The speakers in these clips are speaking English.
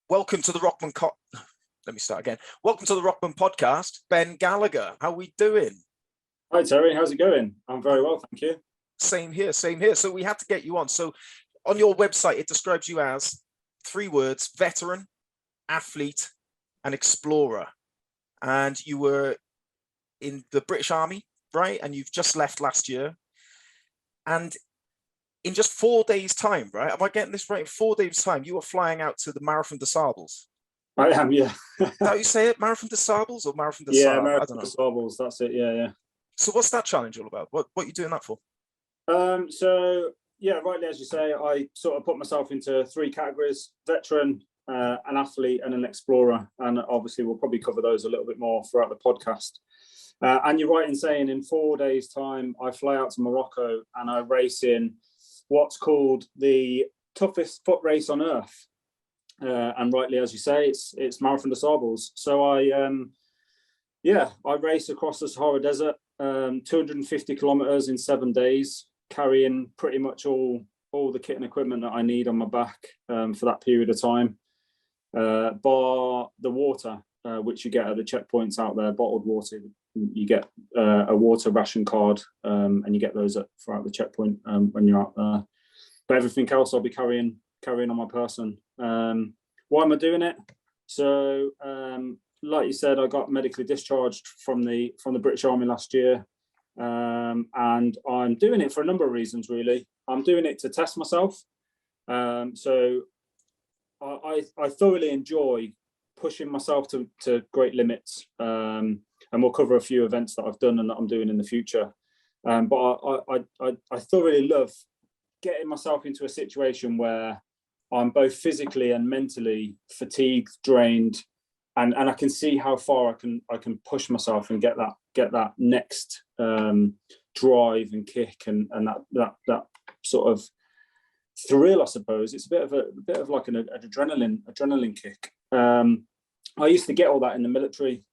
Welcome to the Rokman. Let me start again. Welcome to the Rokman podcast. Ben Gallagher, how are we doing? Hi Terry, how's it going? I'm very well, thank you. Same here, same here. So we had to get you on. So on your website, it describes you as 3 words: veteran, athlete, and explorer. And you were in the British Army, right? And you've just left last year. And in just 4 days' time, right? Am I getting this right? In 4 days' time, you were flying out to the Marathon des Sables. I am, yeah. Is that how you say it? Marathon des Sables or Marathon des Yeah, Sables? Marathon des Sables, that's it, yeah. So what's that challenge all about? What are you doing that for? So, yeah, rightly as you say, I sort of put myself into 3 categories: veteran, an athlete, and an explorer. And obviously we'll probably cover those a little bit more throughout the podcast. And you're right in saying in 4 days' time, I fly out to Morocco and I race in what's called the toughest foot race on earth. And rightly as you say, it's Marathon des Sables. So I race across the Sahara Desert, 250 kilometers in 7 days, carrying pretty much all the kit and equipment that I need on my back for that period of time, bar the water, which you get at the checkpoints out there, bottled water. You get a water ration card, and you get those throughout the checkpoint when you're out there. But everything else I'll be carrying on my person. Why am I doing it? So, like you said, I got medically discharged from the British Army last year, and I'm doing it for a number of reasons. Really, I'm doing it to test myself. So, I thoroughly enjoy pushing myself to great limits, and we'll cover a few events that I've done and that I'm doing in the future. But I thoroughly love getting myself into a situation where I'm both physically and mentally fatigued, drained, and I can see how far I can push myself and get that next drive and kick and that sort of thrill, I suppose. It's a bit of like an adrenaline kick. I used to get all that in the military.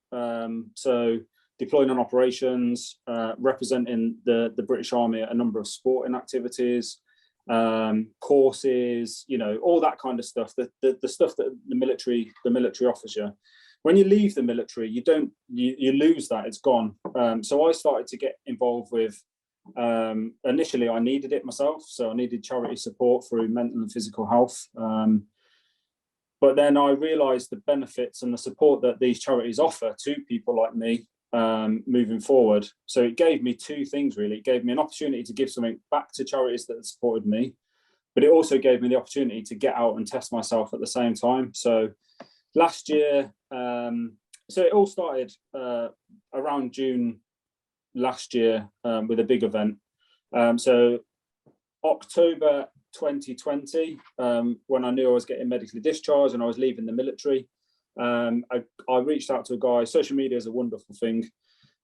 So deploying on operations, representing the British Army at a number of sporting activities, courses, all that kind of stuff. The stuff that the military offers you. When you leave the military, you lose that. It's gone. So I started to get involved with. Initially, I needed it myself, so I needed charity support through mental and physical health. But then I realised the benefits and the support that these charities offer to people like me moving forward. So it gave me 2 things, really. It gave me an opportunity to give something back to charities that had supported me, but it also gave me the opportunity to get out and test myself at the same time. So last year, so it all started around June last year with a big event. So October 2020, when I knew I was getting medically discharged and I was leaving the military, I reached out to a guy. Social media is a wonderful thing,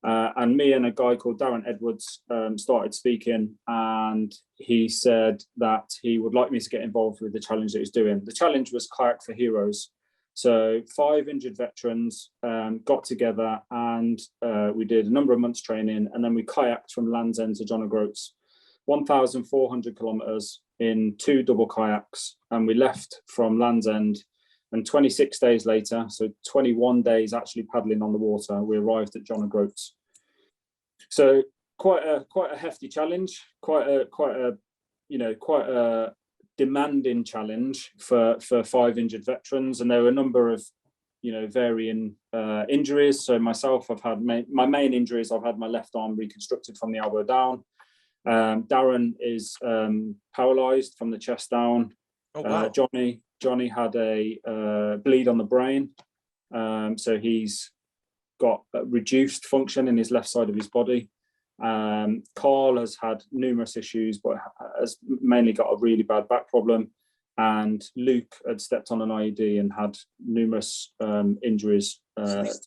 and me and a guy called Darren Edwards started speaking, and he said that he would like me to get involved with the challenge that he's doing. The challenge was Kayak for Heroes. So 5 injured veterans got together and we did a number of months training, and then we kayaked from Land's End to John O'Groats, 1,400 kilometers in 2 double kayaks, and we left from Land's End. And 26 days later, so 21 days actually paddling on the water, we arrived at John O'Groats. So quite a hefty challenge, quite a demanding challenge for 5 injured veterans, and there were a number of varying injuries. So myself, I've had my main injuries. I've had my left arm reconstructed from the elbow down. Darren is paralyzed from the chest down. Oh, wow. Johnny had a bleed on the brain, so he's got reduced function in his left side of his body. Carl has had numerous issues, but has mainly got a really bad back problem. And Luke had stepped on an IED and had numerous injuries.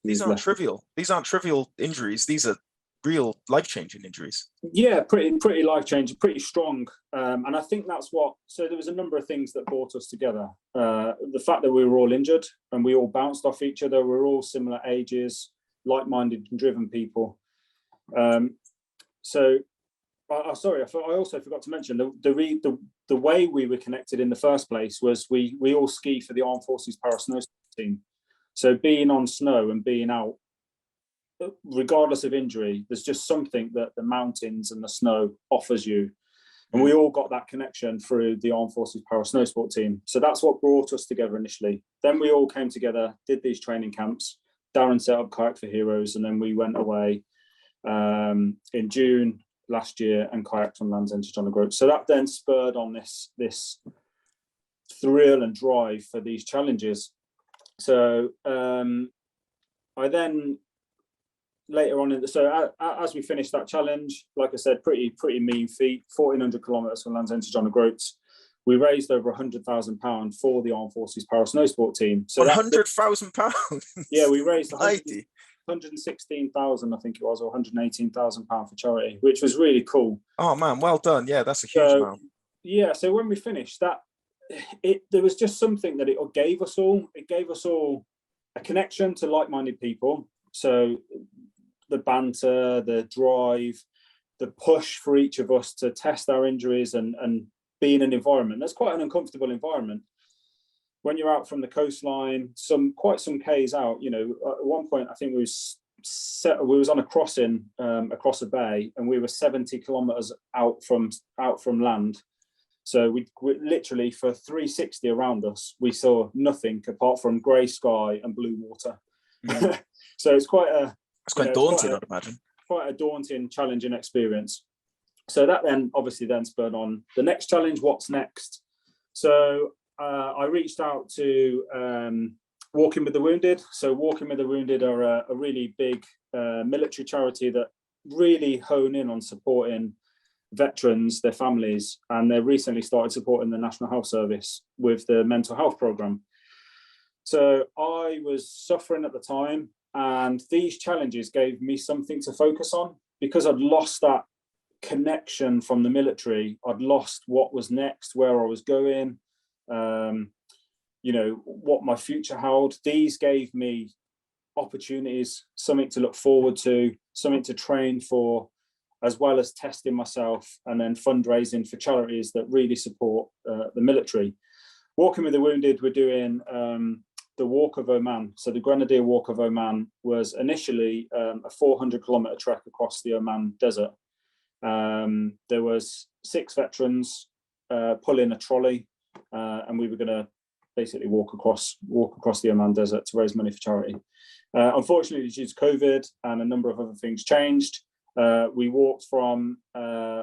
These aren't trivial. These aren't trivial injuries. These are real life-changing injuries. Yeah, pretty life-changing, pretty strong. And I think that's what. So there was a number of things that brought us together. The fact that we were all injured and we all bounced off each other. We're all similar ages, like-minded and driven people. So, sorry, I also forgot to mention the the way we were connected in the first place was we all ski for the Armed Forces Para Snow team. So being on snow and being out, regardless of injury, there's just something that the mountains and the snow offers you. And we all got that connection through the Armed Forces Para Snow Sport team. So that's what brought us together initially. Then we all came together, did these training camps. Darren set up Kayak for Heroes, and then we went away in June last year and kayaked from Land's End to John O'Groats. So that then spurred on this thrill and drive for these challenges. So I then later on as we finished that challenge, like I said, pretty mean feat, 1,400 kilometers from Land's End to John O'Groats. We raised over £100,000 for the Armed Forces Para Snow Sport team. So £100,000. Yeah, we raised 116,000, I think it was, or £118,000 for charity, which was really cool. Oh man, well done. Yeah, that's a huge amount. Yeah, so when we finished that, there was just something that it gave us all. It gave us all a connection to like-minded people. So the banter, the drive, the push for each of us to test our injuries and be in an environment that's quite an uncomfortable environment. When you're out from the coastline, quite some K's out, you know, at one point I think we was on a crossing across a bay, and we were 70 kilometers out from land. So we literally, for 360 around us, we saw nothing apart from grey sky and blue water. Mm. So it's quite daunting, I'd imagine. Quite a daunting, challenging experience. So that then obviously spurred on the next challenge. What's next? So I reached out to Walking with the Wounded. So Walking with the Wounded are a really big military charity that really hone in on supporting veterans, their families, and they recently started supporting the National Health Service with the mental health program. So I was suffering at the time, and these challenges gave me something to focus on, because I'd lost that connection from the military. I'd lost what was next, where I was going, you know, what my future held. These gave me opportunities, something to look forward to, something to train for, as well as testing myself and then fundraising for charities that really support the military. Walking with the Wounded, we're doing the Walk of Oman. So the Grenadier Walk of Oman was initially a 400-kilometer trek across the Oman desert. There was 6 veterans pulling a trolley, and we were going to basically walk across the Oman desert to raise money for charity. Unfortunately, due to COVID and a number of other things changed, we walked from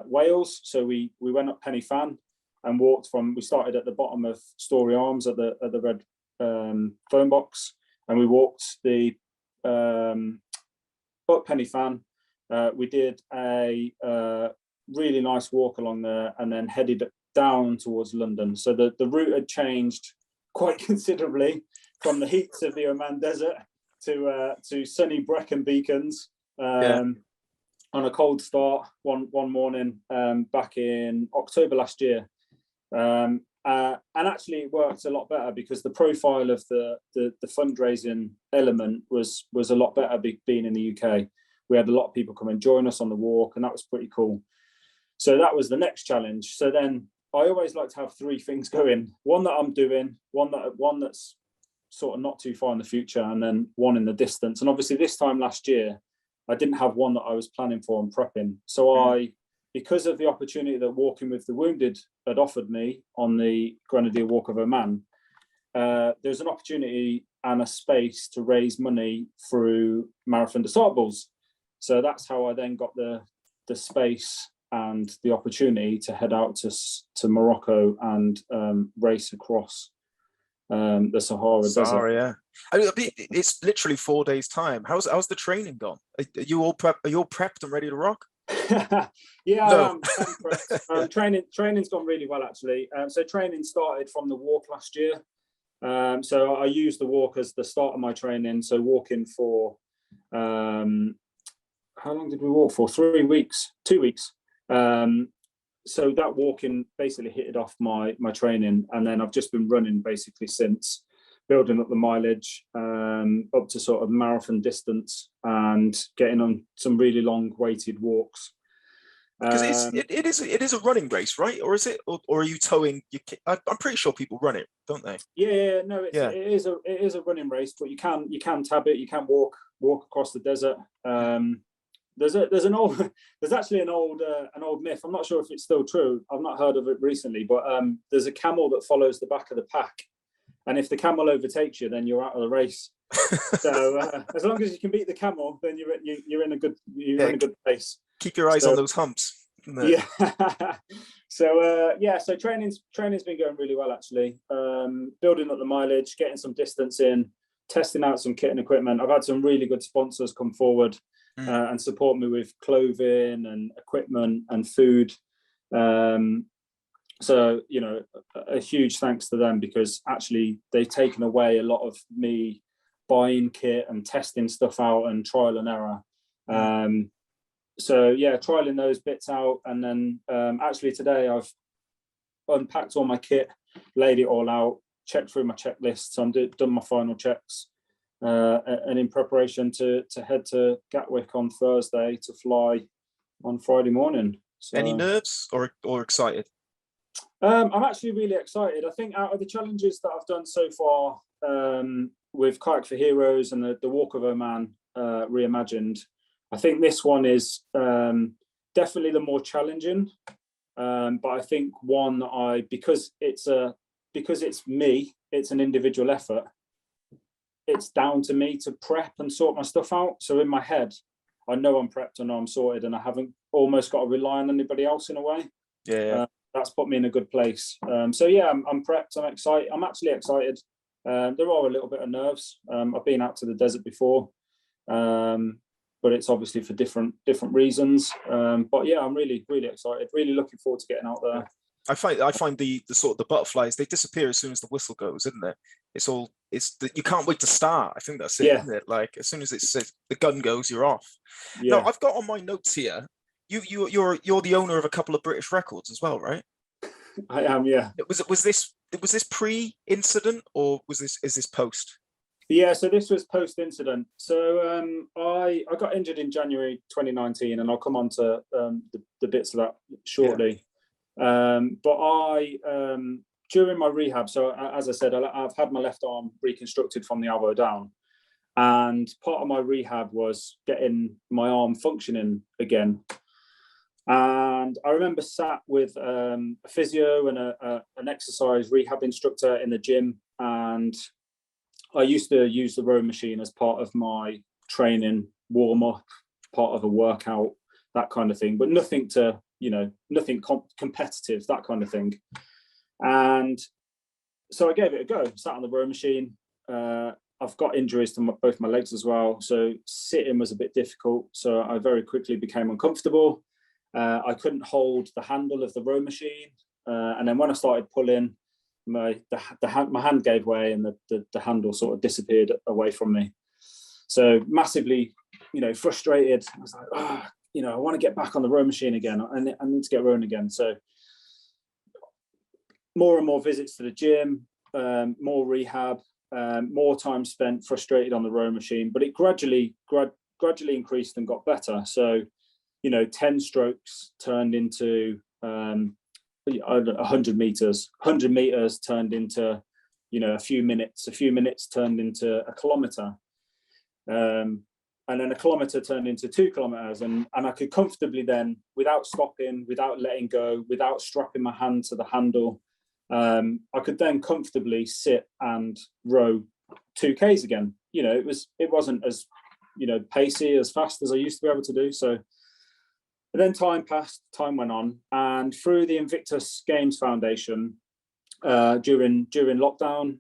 Wales. So we went up Penny Fan and we started at the bottom of Storey Arms at the red phone box, and we walked up Penny Fan. We did a really nice walk along there, and then headed down towards London. So the route had changed quite considerably from the heats of the Oman Desert to sunny Brecon Beacons on a cold start one morning back in October last year. And actually it worked a lot better, because the profile of the fundraising element was a lot better being in the UK. We had a lot of people come and join us on the walk, and that was pretty cool. So that was the next challenge. So then I always like to have 3 things going: one that I'm doing, one that's sort of not too far in the future, and then one in the distance. And obviously this time last year, I didn't have one that I was planning for and prepping. So because of the opportunity that Walking with the Wounded had offered me on the Grenadier Walk of Oman, there's an opportunity and a space to raise money through Marathon des Sables. So that's how I then got the space and the opportunity to head out to Morocco and race across the Sahara Desert. Yeah, I mean, it's literally 4 days' time. How's the training gone? Are you all prepped and ready to rock? Yeah, no. I'm prepped. Training's gone really well, actually. So training started from the walk last year. So I used the walk as the start of my training. So walking for how long did we walk for? 3 weeks, 2 weeks. So that walking basically hit off my training, and then I've just been running basically since, building up the mileage up to sort of marathon distance, and getting on some really long weighted walks. Because it is a running race, right? Or is it? Or are you towing? I'm pretty sure people run it, don't they? Yeah, no, it is a running race, but you can tab it. You can walk across the desert. There's actually an old myth. I'm not sure if it's still true. I've not heard of it recently, but there's a camel that follows the back of the pack, and if the camel overtakes you, then you're out of the race. So as long as you can beat the camel, then you're in a good place. Keep your eyes on those humps. Yeah. So training's been going really well, actually. Building up the mileage, getting some distance in, testing out some kit and equipment. I've had some really good sponsors come forward and support me with clothing and equipment and food. So, a huge thanks to them, because actually they've taken away a lot of me buying kit and testing stuff out and trial and error. So yeah, trialing those bits out, and then actually today I've unpacked all my kit, laid it all out, checked through my checklists, and done my final checks, and in preparation to head to Gatwick on Thursday to fly on Friday morning. So, any nerves or excited? I'm actually really excited. I think out of the challenges that I've done so far, with Kayak for Heroes and the Walk of Oman reimagined, I think this one is definitely the more challenging, but I think one that because it's me, it's an individual effort. It's down to me to prep and sort my stuff out. So in my head, I know I'm prepped, I know I'm sorted, and I haven't almost got to rely on anybody else in a way. Yeah. That's put me in a good place. So yeah, I'm prepped. I'm excited. I'm actually excited. There are a little bit of nerves. I've been out to the desert before, but it's obviously for different reasons. But yeah, I'm really, really excited. Really looking forward to getting out there. I find the sort of the butterflies, they disappear as soon as the whistle goes, isn't it? You can't wait to start. I think that's it, yeah. Isn't it? Like as soon as the gun goes, you're off. Yeah. Now I've got on my notes here, you're the owner of a couple of British records as well, right? I am, yeah. Was this pre-incident, or is this post? Yeah, so this was post-incident. So I got injured in January 2019, and I'll come on to the bits of that shortly. Yeah. But I during my rehab, so as I said, I've had my left arm reconstructed from the elbow down, and part of my rehab was getting my arm functioning again. And I remember sat with a physio and an exercise rehab instructor in the gym, and I used to use the rowing machine as part of my training, warm up, part of a workout, that kind of thing, but nothing competitive, that kind of thing. And so I gave it a go, sat on the rowing machine. I've got injuries to both my legs as well, so sitting was a bit difficult. So I very quickly became uncomfortable. I couldn't hold the handle of the row machine, and then when I started pulling, my hand gave way, and the handle sort of disappeared away from me. So massively, frustrated. I was like, I want to get back on the row machine again. I need to get rowing again. So more and more visits to the gym, more rehab, more time spent frustrated on the row machine. But it gradually increased and got better. So 10 strokes turned into 100 meters. 100 meters turned into a few minutes turned into a kilometer, and then a kilometer turned into 2 kilometers, and I could comfortably then, without stopping, without letting go, without strapping my hand to the handle, I could then comfortably sit and row 2Ks again. It wasn't as pacey, as fast as I used to be able to do. So and then time passed, time went on, and through the Invictus Games Foundation, during lockdown,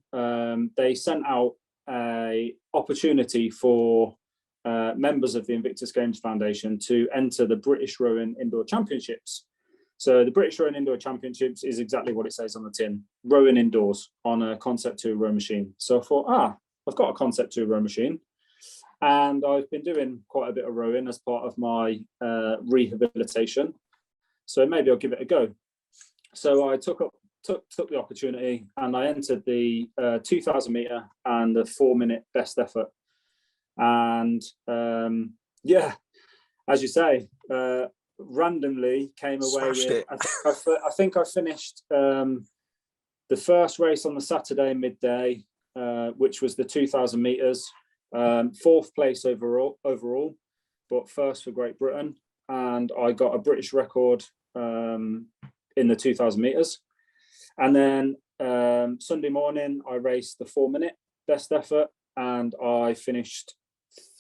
they sent out a opportunity for members of the Invictus Games Foundation to enter the British Rowing Indoor Championships. So the British Rowing Indoor Championships is exactly what it says on the tin: rowing indoors on a Concept 2 row machine. So I thought, I've got a Concept 2 row machine. And I've been doing quite a bit of rowing as part of my rehabilitation. So maybe I'll give it a go. So I took the opportunity, and I entered the 2,000 meter and the 4-minute best effort. And as you say, randomly came away Smashed with, it. I think I finished the first race on the Saturday midday, which was the 2,000 meters, 4th place overall, but first for Great Britain. And I got a British record in the 2,000 meters. And then Sunday morning, I raced the 4-minute best effort, and I finished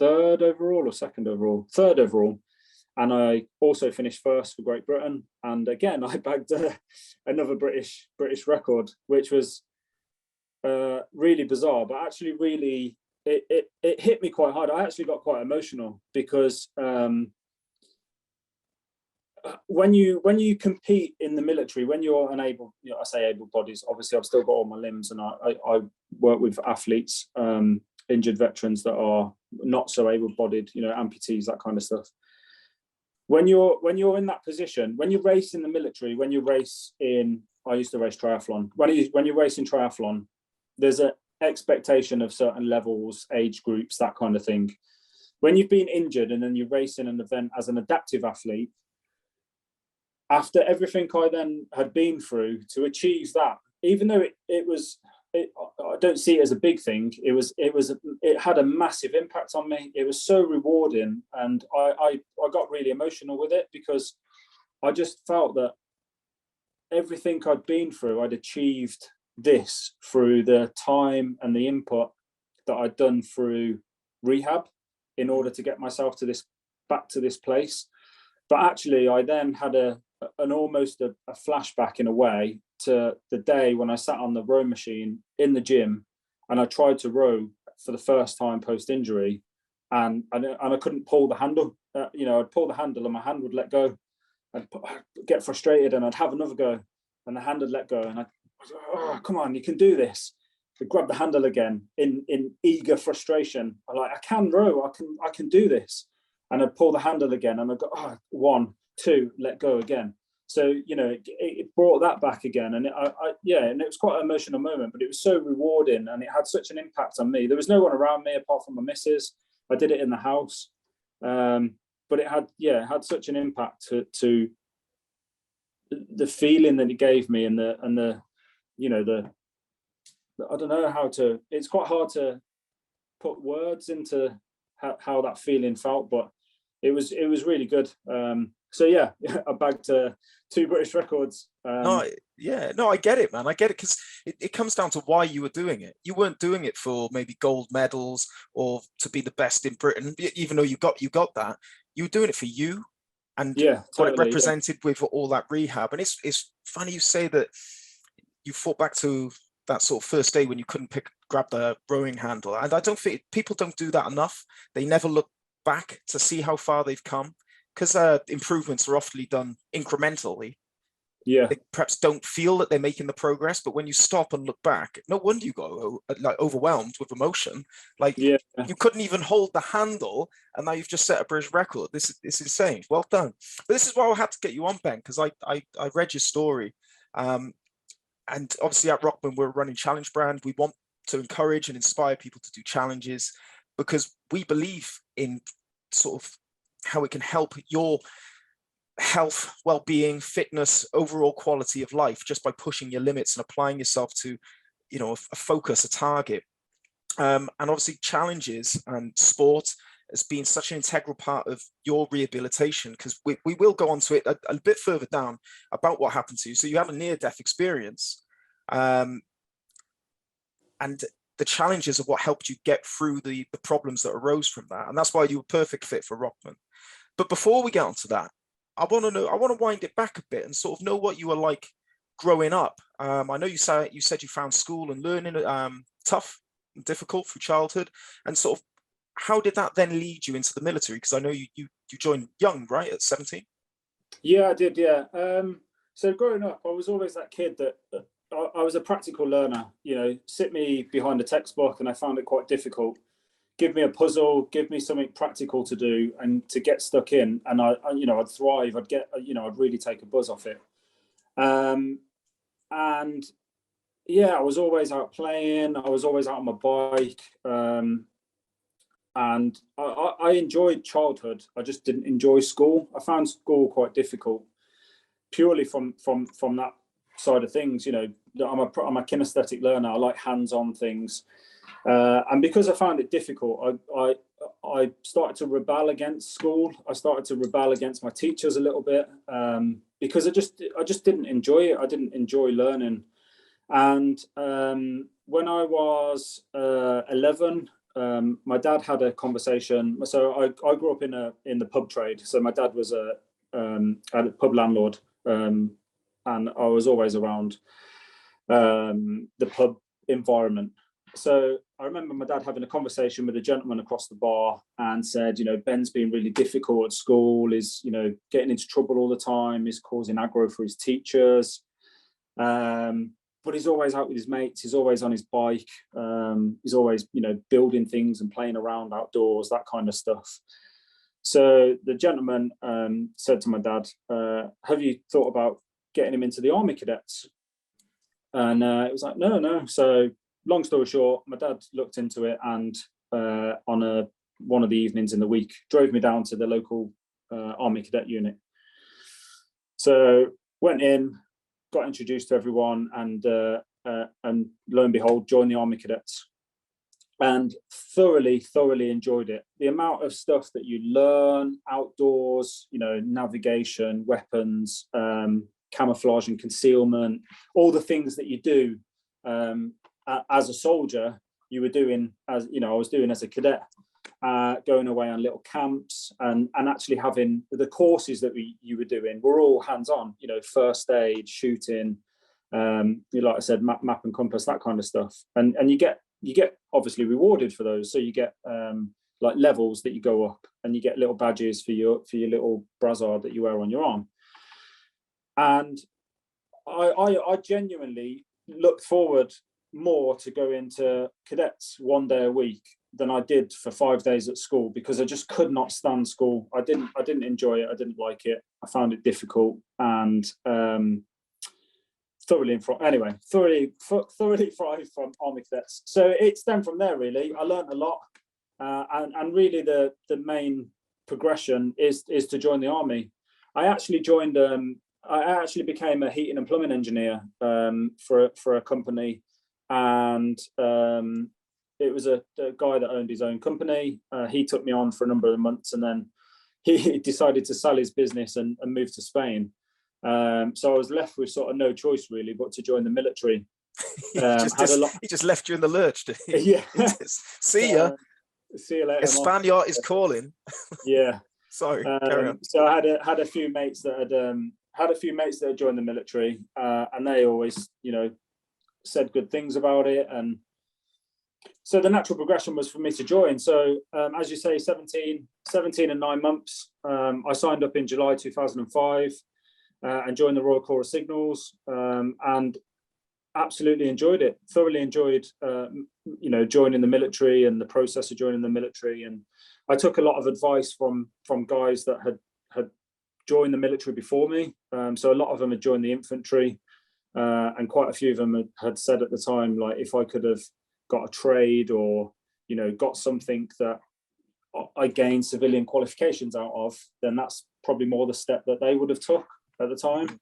3rd overall or 2nd overall, 3rd overall. And I also finished 1st for Great Britain. And again, I bagged another British record, which was really bizarre, but actually really, it hit me quite hard. I actually got quite emotional because when you compete in the military, when you're unable, I say able bodies, obviously I've still got all my limbs, and I work with athletes, injured veterans that are not so able bodied, amputees, that kind of stuff. When you're in that position, when you race in the military, when you race in, I used to race triathlon. When you race in triathlon, there's an expectation of certain levels, age groups, that kind of thing. When you've been injured and then you race in an event as an adaptive athlete, after everything I then had been through to achieve that, even though I don't see it as a big thing, it had a massive impact on me. It was so rewarding, and I got really emotional with it because I just felt that everything I'd been through, I'd achieved this through the time and the input that I'd done through rehab in order to get myself back to this place. But actually, I then had almost a flashback in a way to the day when I sat on the row machine in the gym and I tried to row for the first time post-injury, and I couldn't pull the handle. I'd pull the handle and my hand would let go. I'd get frustrated and I'd have another go, and the hand would let go, and I'd, oh, come on, you can do this. I'd grab the handle again in eager frustration. I'm like, I can row, I can do this. And I'd pull the handle again, and I'd go, 1, 2, let go again. So, it brought that back again. And and it was quite an emotional moment, but it was so rewarding, and it had such an impact on me. There was no one around me apart from my missus. I did it in the house. But it had such an impact to the feeling that it gave me, and the I don't know how to, it's quite hard to put words into how that feeling felt, but it was really good. So yeah, I bagged 2 British records. I get it, man. I get it, because it comes down to why you were doing it. You weren't doing it for maybe gold medals or to be the best in Britain, even though you got that. You were doing it for you, and got it represented with all that rehab. And it's funny you say that you thought back to that sort of first day when you couldn't grab the rowing handle. And I don't think people don't do that enough. They never look back to see how far they've come, because improvements are often done incrementally. They perhaps don't feel that they're making the progress, but when you stop and look back, no wonder you go overwhelmed with emotion. You couldn't even hold the handle, and now you've just set a British record. This is insane. Well done. But this is why I had to get you on, Ben, because I read your story, and obviously at Rokman we're a running challenge brand. We want to encourage and inspire people to do challenges because we believe in sort of how it can help your health, well-being, fitness, overall quality of life just by pushing your limits and applying yourself to, a focus, a target. And obviously challenges and sport has been such an integral part of your rehabilitation, because we will go on to it a bit further down about what happened to you. So you have a near-death experience, and the challenges of what helped you get through the problems that arose from that. And that's why you were a perfect fit for Rokman. But before we get onto that, I want to wind it back a bit and sort of know what you were like growing up. I know you said you found school and learning tough and difficult through childhood, and sort of how did that then lead you into the military? Because I know you joined young, right, at 17? Yeah, I did. Yeah. So growing up, I was always that kid that I was a practical learner. Sit me behind a textbook, and I found it quite difficult. Give me a puzzle, give me something practical to do and to get stuck in, and I'd thrive. I'd really take a buzz off it. And yeah, I was always out playing. I was always out on my bike. and I enjoyed childhood. I just didn't enjoy school. I found school quite difficult, purely from that side of things. You know, I'm a kinesthetic learner. I like hands-on things, and because I found it difficult, I started to rebel against school. I started to rebel against my teachers a little bit, because I just didn't enjoy it. I didn't enjoy learning. And when I was 11, my dad had a conversation. So I grew up in the pub trade. So my dad was a pub landlord, and I was always around the pub environment. So I remember my dad having a conversation with a gentleman across the bar and said, you know, Ben's been really difficult at school, is, you know, getting into trouble all the time, is causing aggro for his teachers. But he's always out with his mates, he's always on his bike, he's always, you know, building things and playing around outdoors, that kind of stuff. So the gentleman said to my dad, have you thought about getting him into the Army Cadets? And it was like, no. So long story short, my dad looked into it, and on one of the evenings in the week, drove me down to the local Army Cadet unit. So went in, got introduced to everyone, and lo and behold, joined the Army Cadets, and thoroughly enjoyed it. The amount of stuff that you learn outdoors, you know, navigation, weapons, camouflage and concealment, all the things that you do as a soldier, you were doing, as you know, I was doing as a cadet, going away on little camps, and actually having the courses that you were doing were all hands-on, you know, first aid, shooting, like I said, map and compass, that kind of stuff. And you get obviously rewarded for those. So you get like levels that you go up, and you get little badges for your little brassard that you wear on your arm. And I genuinely looked forward more to go into cadets 1 day a week than I did for 5 days at school, because I just could not stand school. I didn't enjoy it. I didn't like it. I found it difficult, and thoroughly thrived from Army Cadets. So it stemmed from there, really. I learned a lot, and really the main progression is to join the Army. I actually joined. I actually became a heating and plumbing engineer for a company, and it was a guy that owned his own company. He took me on for a number of months, and then he decided to sell his business and move to Spain. So I was left with sort of no choice really but to join the military. He just left you in the lurch, did he? Yeah. See ya. See you later. España is calling. Yeah. Sorry. Carry on. So I had a few mates that had joined the military, and they always, you know, said good things about it, and so the natural progression was for me to join. So as you say, 17 and 9 months. I signed up in July 2005 and joined the Royal Corps of Signals, and absolutely enjoyed it. Thoroughly enjoyed, you know, joining the military and the process of joining the military. And I took a lot of advice from guys that had joined the military before me. So a lot of them had joined the infantry, and quite a few of them had said at the time, like, if I could have got a trade, or, you know, got something that I gained civilian qualifications out of, then that's probably more the step that they would have took at the time.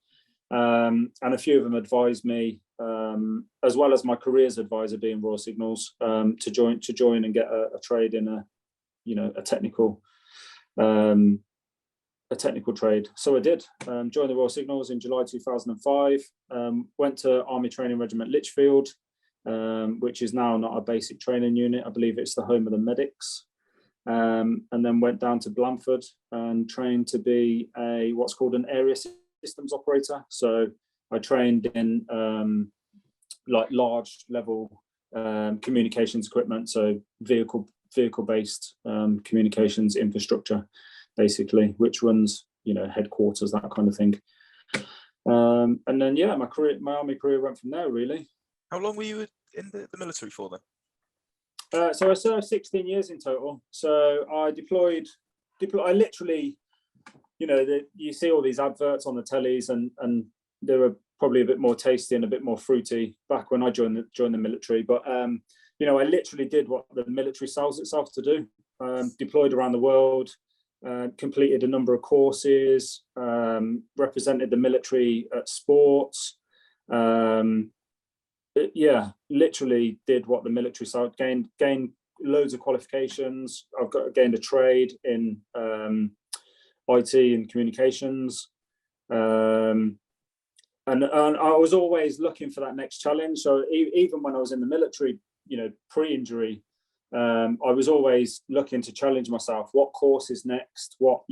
And a few of them advised me, as well as my careers advisor being Royal Signals, to join and get a trade in a technical trade. So I did. Joined the Royal Signals in July 2005. Went to Army Training Regiment Lichfield, which is now not a basic training unit. I believe it's the home of the medics. And then went down to Blandford and trained to be what's called an area systems operator. So I trained in like large level communications equipment, so vehicle-based communications infrastructure, basically, which runs, you know, headquarters, that kind of thing. And then my army career went from there, really. How long were you in the military for then? So I served 16 years in total. So I deployed. I literally, you know, you see all these adverts on the tellies, and they were probably a bit more tasty and a bit more fruity back when I joined the military. But you know, I literally did what the military sells itself to do. deployed around the world, completed a number of courses, represented the military at sports. Yeah, literally did what the military side, gained loads of qualifications. I've gained a trade in IT and communications. And I was always looking for that next challenge. So even when I was in the military, pre-injury, I was always looking to challenge myself. What course is next? What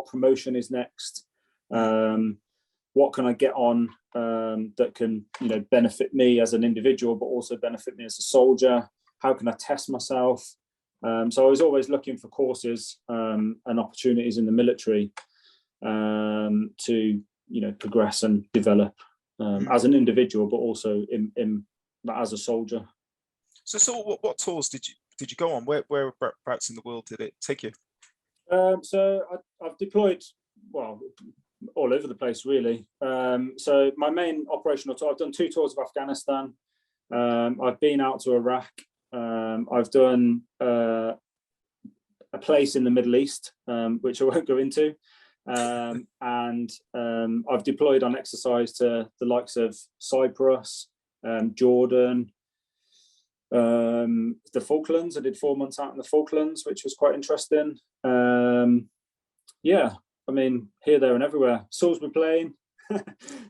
promotion is next? What can I get on that can, benefit me as an individual, but also benefit me as a soldier? How can I test myself? So I was always looking for courses and opportunities in the military to, progress and develop as an individual, but also as a soldier. So what tours did you go on? Whereabouts in the world did it take you? So I've deployed, well, all over the place, really. So my main operational tour, I've done 2 tours of Afghanistan. I've been out to Iraq. I've done a place in the Middle East, which I won't go into. And I've deployed on exercise to the likes of Cyprus, Jordan, the Falklands. I did 4 months out in the Falklands, which was quite interesting. Yeah, I mean, here, there, and everywhere. Salisbury Plain,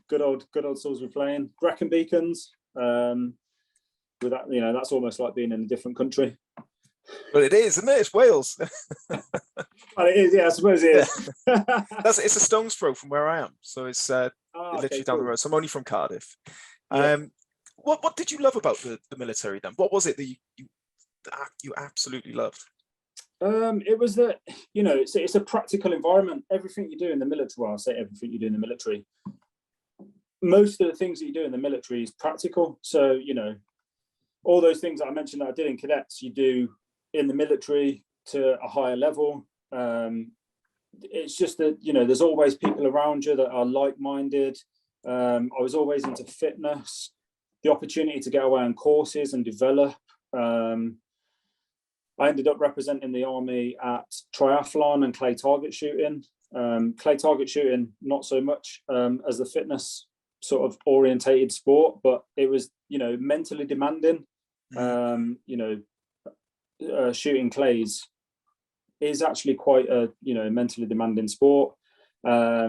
good old Salisbury Plain. Brecon Beacons. With that, that's almost like being in a different country. Well, it is, isn't it? It's Wales. Well, it is, yeah, I suppose it is. Yeah. It's a stone's throw from where I am, so it's literally down the road. So I'm only from Cardiff. Yeah. What did you love about the military then? What was it that you absolutely loved? It was that, it's a practical environment. Everything you do in the military, well, I say everything you do in the military, most of the things that you do in the military is practical. So, all those things that I mentioned that I did in cadets, you do in the military to a higher level. It's just that, there's always people around you that are like-minded. I was always into fitness, the opportunity to get away on courses and develop. I ended up representing the army at triathlon and clay target shooting. Clay target shooting, not so much as the fitness sort of orientated sport, but it was, mentally demanding. Shooting clays is actually quite a, mentally demanding sport. But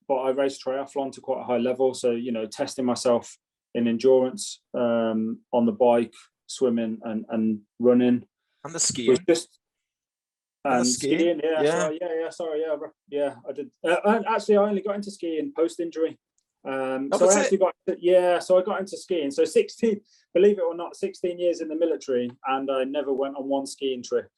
I raced triathlon to quite a high level. So, testing myself in endurance on the bike, swimming and running. And the skiing. Skiing, yeah. Yeah, I did. Actually, I only got into skiing post-injury. So I got into skiing. So 16, believe it or not, 16 years in the military, and I never went on one skiing trip.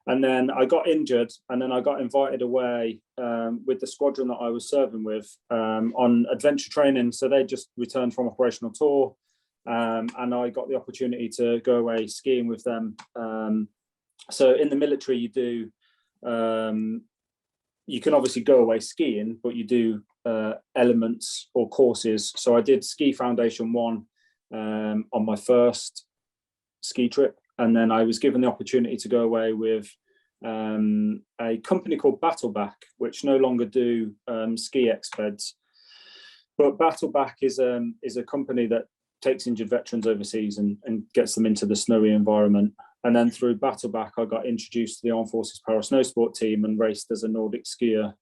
And then I got injured, and then I got invited away with the squadron that I was serving with on adventure training. So they just returned from operational tour, and I got the opportunity to go away skiing with them. So in the military, you do, you can obviously go away skiing, but you do elements or courses. So I did Ski Foundation 1 on my first ski trip. And then I was given the opportunity to go away with a company called Battleback, which no longer do ski expeds. But Battleback is a company that takes injured veterans overseas and gets them into the snowy environment. And then through Battleback, I got introduced to the Armed Forces Para Snow Sport team and raced as a Nordic skier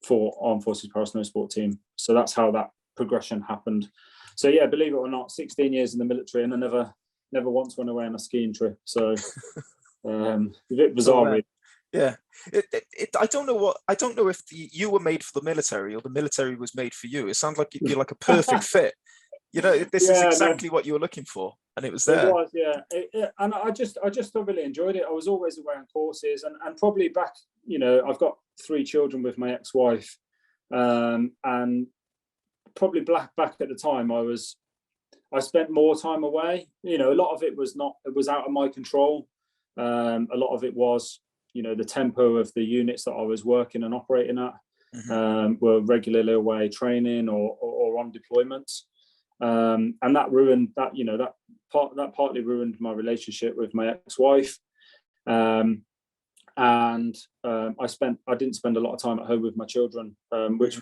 for Armed Forces Para Snow Sport team. So that's how that progression happened. So yeah, believe it or not, 16 years in the military, and I never once went away on a skiing trip. So a bit bizarre. Really. Yeah, I don't know if you were made for the military or the military was made for you. It sounds like you're like a perfect fit. This is exactly what you were looking for, and it was there. It was, yeah. And I just thoroughly enjoyed it. I was always away on courses, and probably back, I've got 3 children with my ex-wife, and probably back at the time, I spent more time away. A lot of it was out of my control. A lot of it was, the tempo of the units that I was working and operating at were regularly away training or on deployments. And that ruined that, that partly ruined my relationship with my ex-wife. And I didn't spend a lot of time at home with my children, which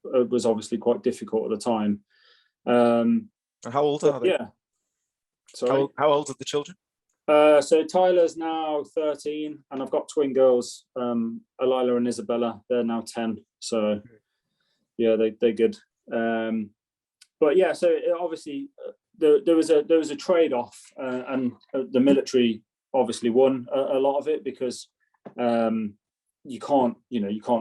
was obviously quite difficult at the time. And how old are they? Yeah. Sorry. How old are the children? So Tyler's now 13, and I've got twin girls, Alila and Isabella. They're now 10. So yeah, they're good. But yeah, so obviously there was a trade-off, and the military obviously won a lot of it, because you can't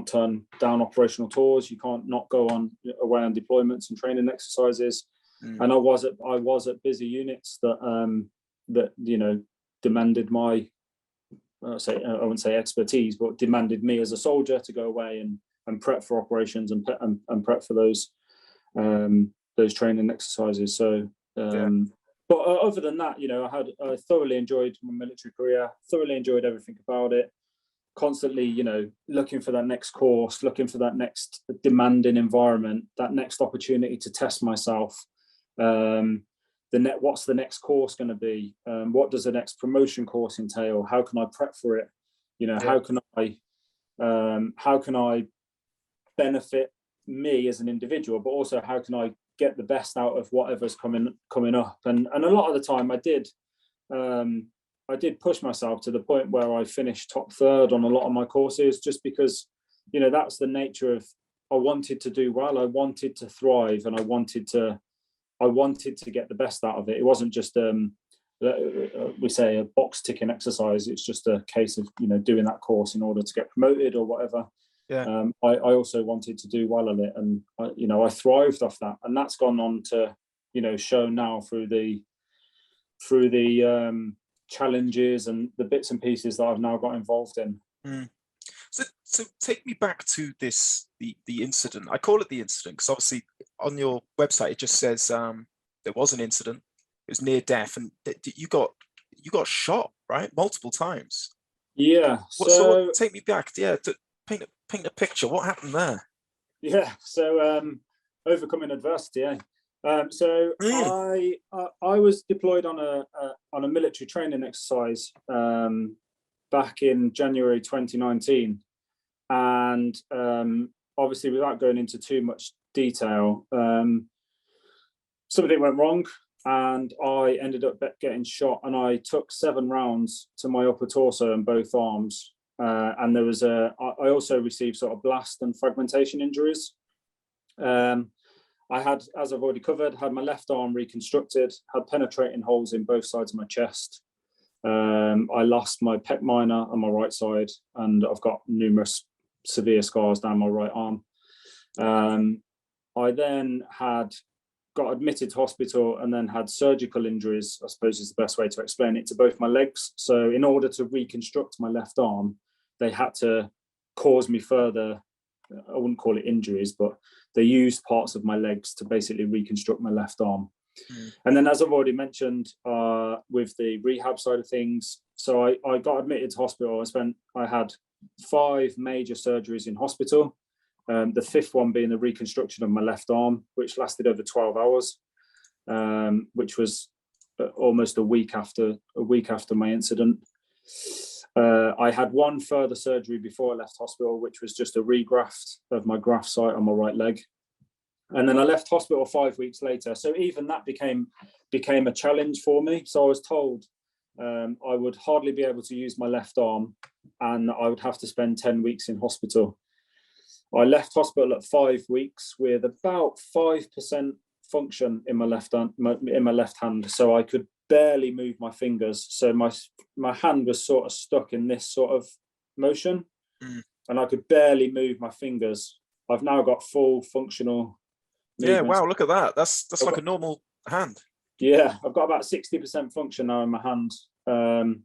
turn down operational tours, you can't not go away on deployments and training exercises. And I was at busy units that demanded my I wouldn't say expertise, but demanded me as a soldier to go away and prep for operations and prep for those training exercises. So but other than that, I thoroughly enjoyed my military career, thoroughly enjoyed everything about it. Constantly, looking for that next course, looking for that next demanding environment, that next opportunity to test myself. What's the next course going to be? What does the next promotion course entail? How can I prep for it? How can I benefit me as an individual, but also how can I get the best out of whatever's coming up? And a lot of the time I did push myself to the point where I finished top third on a lot of my courses, just because, that's the nature of, I wanted to do well, I wanted to thrive, and I wanted to get the best out of it. It wasn't just, we say, a box ticking exercise. It's just a case of, doing that course in order to get promoted or whatever. Yeah. I also wanted to do well at it, and I thrived off that, and that's gone on to, show now through the challenges and the bits and pieces that I've now got involved in. So take me back to the incident. I call it the incident because obviously on your website it just says there was an incident. It was near death, and you got shot, right, multiple times. Yeah. So take me back. Yeah, to paint a picture. What happened there? Yeah. So overcoming adversity. So I was deployed on a military training exercise back in January 2019, and obviously without going into too much detail, something went wrong, and I ended up getting shot, and I took 7 rounds to my upper torso and both arms, and there was I also received sort of blast and fragmentation injuries. I had, as I've already covered, had my left arm reconstructed, had penetrating holes in both sides of my chest. I lost my pec minor on my right side, and I've got numerous severe scars down my right arm. I then got admitted to hospital and then had surgical injuries, I suppose is the best way to explain it, to both my legs. So in order to reconstruct my left arm, they had to cause me further, I wouldn't call it injuries, but they used parts of my legs to basically reconstruct my left arm. And then, as I've already mentioned, with the rehab side of things, so I got admitted to hospital. I had 5 major surgeries in hospital. The 5th one being the reconstruction of my left arm, which lasted over 12 hours, which was almost a week after my incident. I had 1 further surgery before I left hospital, which was just a regraft of my graft site on my right leg. And then I left hospital 5 weeks later. So even that became a challenge for me. So I was told I would hardly be able to use my left arm, and I would have to spend 10 weeks in hospital. I left hospital at 5 weeks with about 5% function in my left hand. So I could barely move my fingers. So my hand was sort of stuck in this sort of motion, and I could barely move my fingers. I've now got full functional movements. Yeah, wow, look at that. That's like a normal hand. Yeah, I've got about 60% function now in my hand.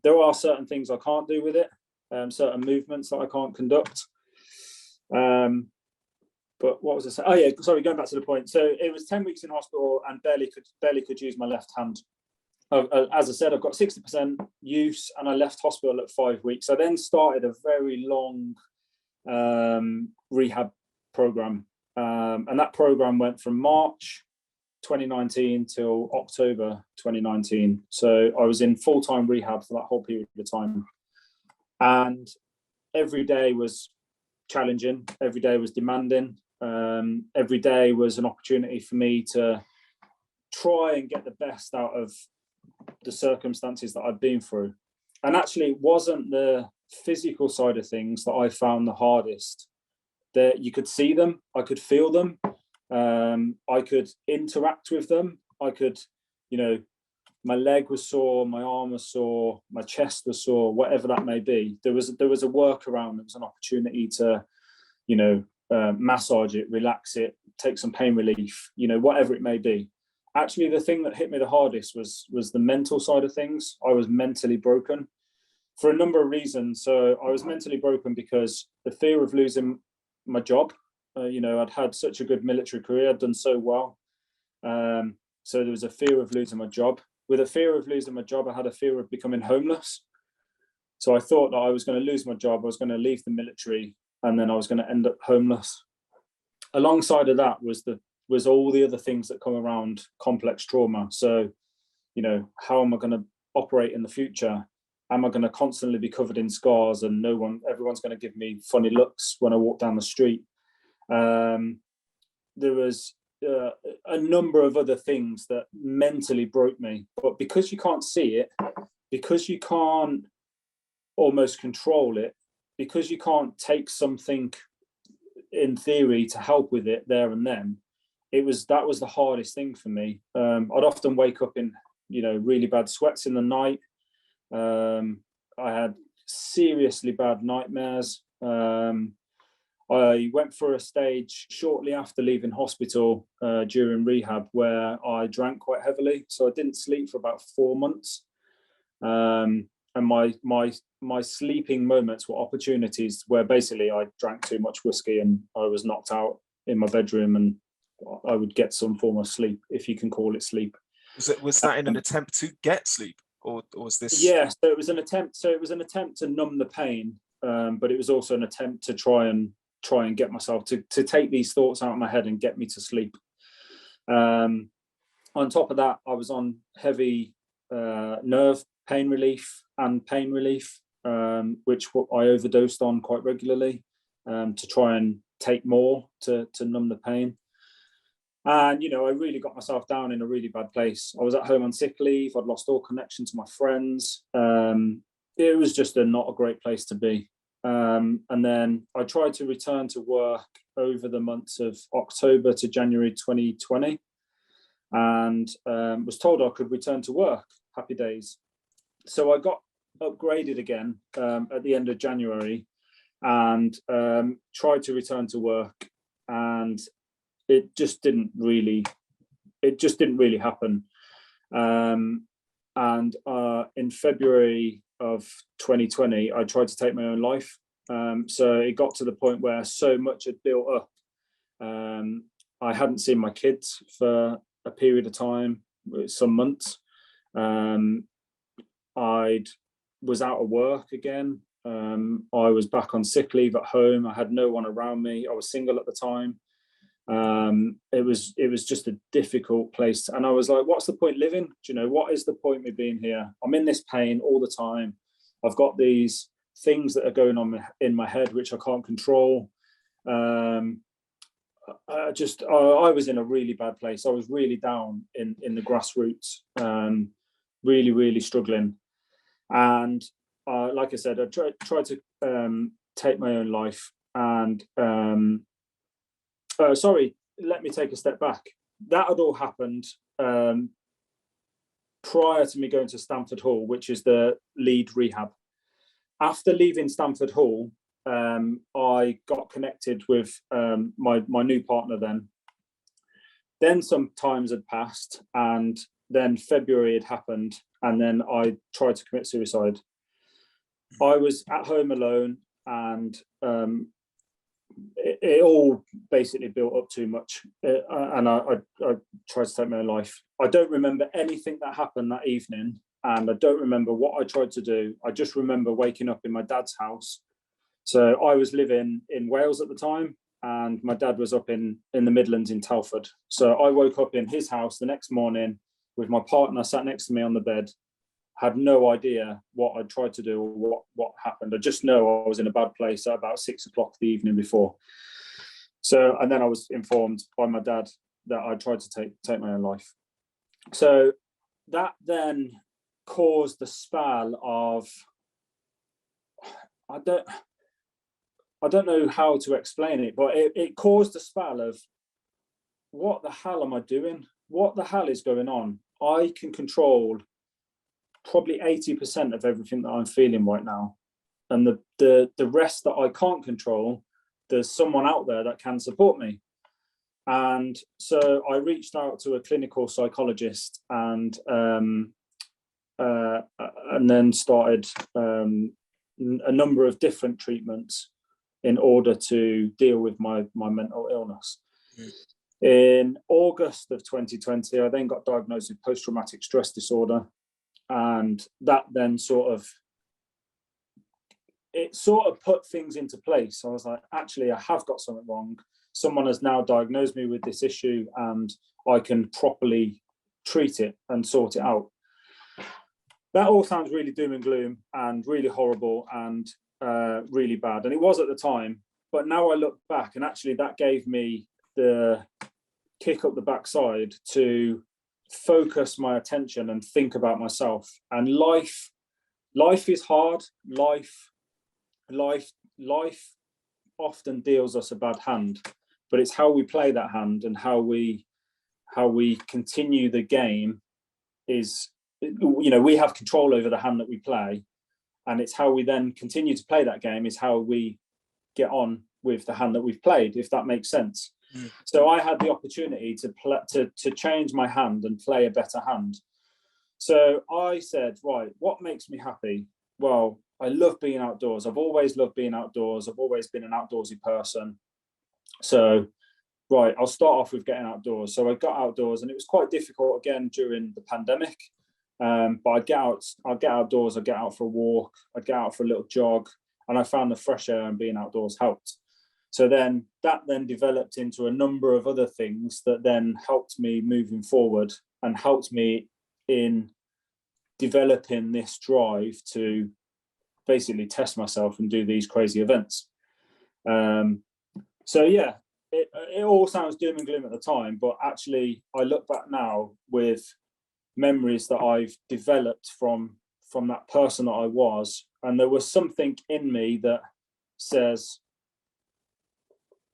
There are certain things I can't do with it, certain movements that I can't conduct. But what was I saying? Oh yeah, sorry, going back to the point. So it was 10 weeks in hospital and barely could use my left hand. As I said, I've got 60% use, and I left hospital at 5 weeks. I then started a very long rehab program, and that program went from March 2019 till October 2019. So I was in full-time rehab for that whole period of time. And every day was challenging. Every day was demanding. Every day was an opportunity for me to try and get the best out of the circumstances that I'd been through. And actually, it wasn't the physical side of things that I found the hardest. That you could see them, I could feel them, I could interact with them. I could, my leg was sore, my arm was sore, my chest was sore, whatever that may be. There was a workaround. There was an opportunity to, massage it, relax it, take some pain relief, whatever it may be. Actually, the thing that hit me the hardest was the mental side of things. I was mentally broken for a number of reasons. So I was mentally broken because the fear of losing my job. I'd had such a good military career, I'd done so well. So there was a fear of losing my job. With a fear of losing my job, I had a fear of becoming homeless. So I thought that I was going to lose my job, I was going to leave the military, and then I was going to end up homeless. Alongside of that was all the other things that come around complex trauma. So, how am I going to operate in the future? Am I going to constantly be covered in scars and everyone's going to give me funny looks when I walk down the street? There was a number of other things that mentally broke me, but because you can't see it, because you can't almost control it, because you can't take something in theory to help with it there and then, that was the hardest thing for me. I'd often wake up in really bad sweats in the night. I had seriously bad nightmares. I went through a stage shortly after leaving hospital during rehab where I drank quite heavily, so I didn't sleep for about 4 months. And my sleeping moments were opportunities where basically I drank too much whiskey and I was knocked out in my bedroom, and I would get some form of sleep, if you can call it sleep. Was that in an attempt to get sleep, or was this? Yeah, so it was an attempt. So it was an attempt to numb the pain, but it was also an attempt to try and get myself to take these thoughts out of my head and get me to sleep. On top of that, I was on heavy nerve pain relief and pain relief, which I overdosed on quite regularly to try and take more to numb the pain. And, I really got myself down in a really bad place. I was at home on sick leave. I'd lost all connection to my friends. It was just not a great place to be. And then I tried to return to work over the months of October to January 2020 and was told I could return to work. Happy days. So I got upgraded again at the end of January and tried to return to work, and it just didn't really happen. And in February of 2020, I tried to take my own life. So it got to the point where so much had built up. I hadn't seen my kids for a period of time, some months. I was out of work again. I was back on sick leave at home. I had no one around me. I was single at the time. It was just a difficult place, and I was like, what's the point living? What is the point of me being here? I'm in this pain all the time. I've got these things that are going on in my head which I can't control. I was in a really bad place. I was really down in the grassroots, really, really struggling. And like I said, I tried to take my own life. And sorry, let me take a step back. That had all happened prior to me going to Stamford Hall, which is the lead rehab. After leaving Stamford Hall, I got connected with my new partner then. Then some times had passed, and then February had happened, and then I tried to commit suicide. I was at home alone, and it all basically built up too much, and I tried to take my own life. I don't remember anything that happened that evening, and I don't remember what I tried to do. I just remember waking up in my dad's house. So I was living in Wales at the time, and my dad was up in the Midlands in Telford. So I woke up in his house the next morning with my partner sat next to me on the bed, had no idea what I'd tried to do or what happened. I just know I was in a bad place at about 6 o'clock the evening before. So, and then I was informed by my dad that I tried to take my own life. So that then caused the spell of, I don't know how to explain it, but it caused a spell of, what the hell am I doing? What the hell is going on? I can control probably 80% of everything that I'm feeling right now. And the rest that I can't control, there's someone out there that can support me. And so I reached out to a clinical psychologist and then started a number of different treatments in order to deal with my mental illness. In August of 2020, I then got diagnosed with post-traumatic stress disorder, and that then sort of put things into place. I was like, actually, I have got something wrong. Someone has now diagnosed me with this issue, and I can properly treat it and sort it out. That all sounds really doom and gloom and really horrible and really bad, and it was at the time. But now I look back, and actually that gave me the kick up the backside to focus my attention and think about myself. And life is hard. Life often deals us a bad hand, but it's how we play that hand and how we continue the game is, we have control over the hand that we play, and it's how we then continue to play that game is how we get on with the hand that we've played, if that makes sense. So I had the opportunity to change my hand and play a better hand. So I said, right, what makes me happy? Well, I love being outdoors. I've always loved being outdoors. I've always been an outdoorsy person. So, right, I'll start off with getting outdoors. So I got outdoors, and it was quite difficult again during the pandemic. But I'd get outdoors, I'd get out for a walk, I'd get out for a little jog, and I found the fresh air and being outdoors helped. So then that developed into a number of other things that then helped me moving forward and helped me in developing this drive to basically test myself and do these crazy events. So yeah, it all sounds doom and gloom at the time, but actually I look back now with memories that I've developed from that person that I was, and there was something in me that says,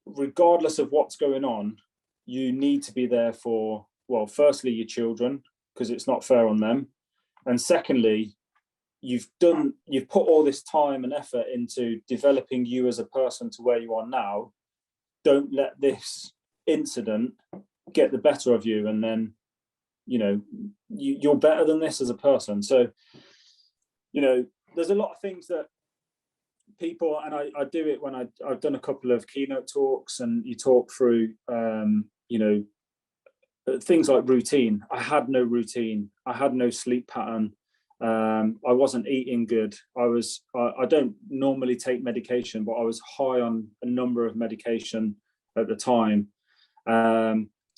regardless of what's going on, you need to be there for, well, firstly, your children, because it's not fair on them. And secondly, you've put all this time and effort into developing you as a person to where you are now. Don't let this incident get the better of you. And then, you're better than this as a person. So, there's a lot of things that people, and I do it when I've done a couple of keynote talks, and you talk through, things like routine. I had no routine. I had no sleep pattern. I wasn't eating good. I don't normally take medication, but I was high on a number of medication at the time.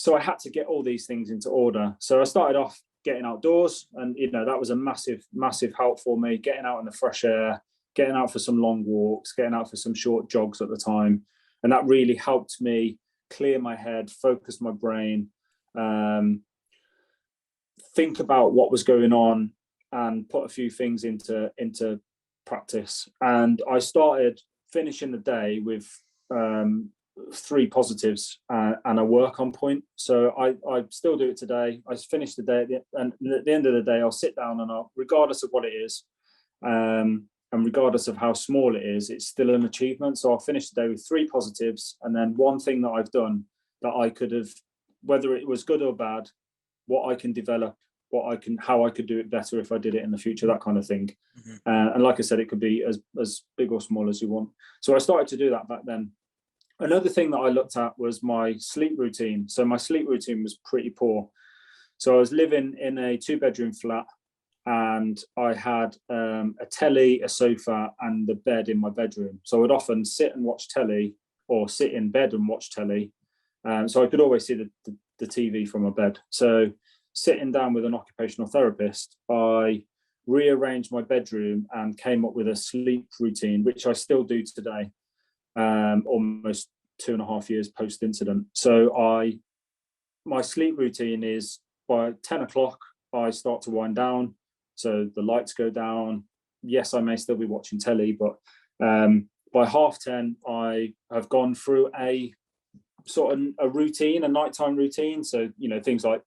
So I had to get all these things into order. So I started off getting outdoors, and that was a massive, massive help for me, getting out in the fresh air, getting out for some long walks, getting out for some short jogs at the time. And that really helped me clear my head, focus my brain, think about what was going on, and put a few things into practice. And I started finishing the day with 3 positives and a work on point. So I still do it today. I finish the day, and at the end of the day, I'll sit down and regardless of what it is, and regardless of how small it is, it's still an achievement. So I'll finish the day with 3 positives, and then one thing that I've done that I could have, whether it was good or bad, what I can develop, how I could do it better if I did it in the future, that kind of thing. And like I said, it could be as big or small as you want. So I started to do that back then. Another thing that I looked at was my sleep routine. So my sleep routine was pretty poor. So I was living in a 2-bedroom flat, and I had a telly, a sofa, and the bed in my bedroom. So I would often sit and watch telly, or sit in bed and watch telly. So I could always see the TV from my bed. So sitting down with an occupational therapist, I rearranged my bedroom and came up with a sleep routine, which I still do today, almost 2.5 years post incident. So my sleep routine is by 10 o'clock, I start to wind down. So the lights go down. Yes, I may still be watching telly, but by 10:30, I have gone through a sort of a routine, a nighttime routine. So, things like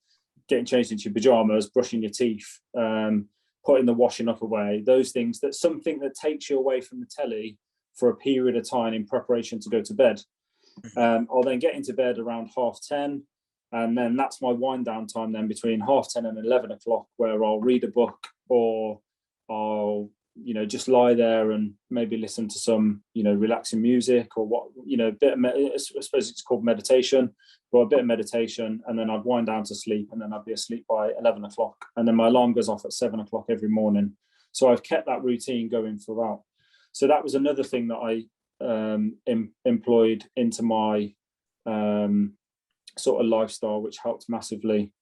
getting changed into your pajamas, brushing your teeth, putting the washing up away, those things, that's something that takes you away from the telly for a period of time in preparation to go to bed. I'll then get into bed around 10:30, and then that's my wind down time then between 10:30 and 11 o'clock, where I'll read a book, or I'll just lie there and maybe listen to some relaxing music, or what a bit of I suppose it's called meditation, or a bit of meditation, and then I'd wind down to sleep, and then I'd be asleep by 11 o'clock, and then my alarm goes off at 7 o'clock every morning. So I've kept that routine going throughout. So that was another thing that I employed into my sort of lifestyle, which helped massively.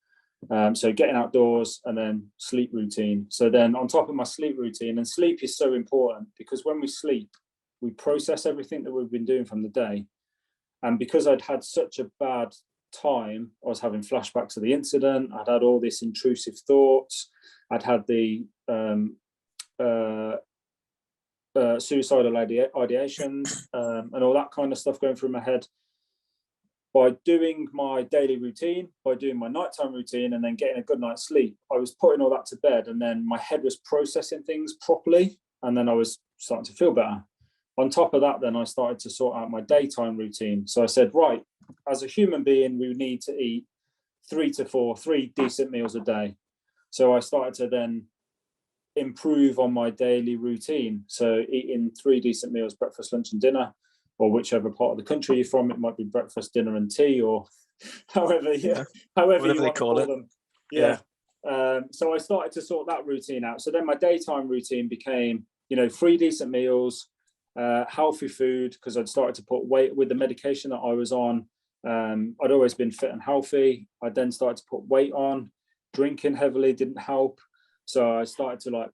So getting outdoors, and then sleep routine. So then on top of my sleep routine, and sleep is so important because when we sleep, we process everything that we've been doing from the day. And because I'd had such a bad time, I was having flashbacks of the incident. I'd had all this intrusive thoughts. I'd had the suicidal ideations, and all that kind of stuff going through my head. By doing my daily routine, by doing my nighttime routine, and then getting a good night's sleep, I was putting all that to bed, and then my head was processing things properly, and then I was starting to feel better. On top of that, then I started to sort out my daytime routine. So I said, right, as a human being, we need to eat 3 to 4 decent meals a day. So I started to then improve on my daily routine. So eating 3 decent meals, breakfast, lunch, and dinner, or whichever part of the country you're from, it might be breakfast, dinner, and tea, or however you want to call them. Yeah. So I started to sort that routine out. So then my daytime routine became, 3 decent meals, healthy food, because I'd started to put weight with the medication that I was on. I'd always been fit and healthy. I then started to put weight on. Drinking heavily didn't help. So I started to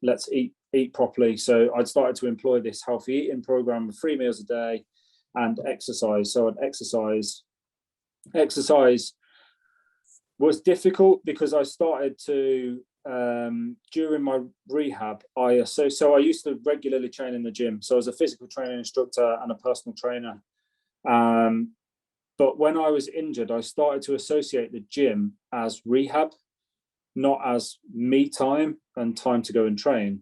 let's eat properly. So I'd started to employ this healthy eating program of 3 meals a day and exercise. So I'd exercise. Exercise was difficult because I started to, during my rehab, I used to regularly train in the gym. So I was a physical training instructor and a personal trainer. But when I was injured, I started to associate the gym as rehab, not as me time and time to go and train.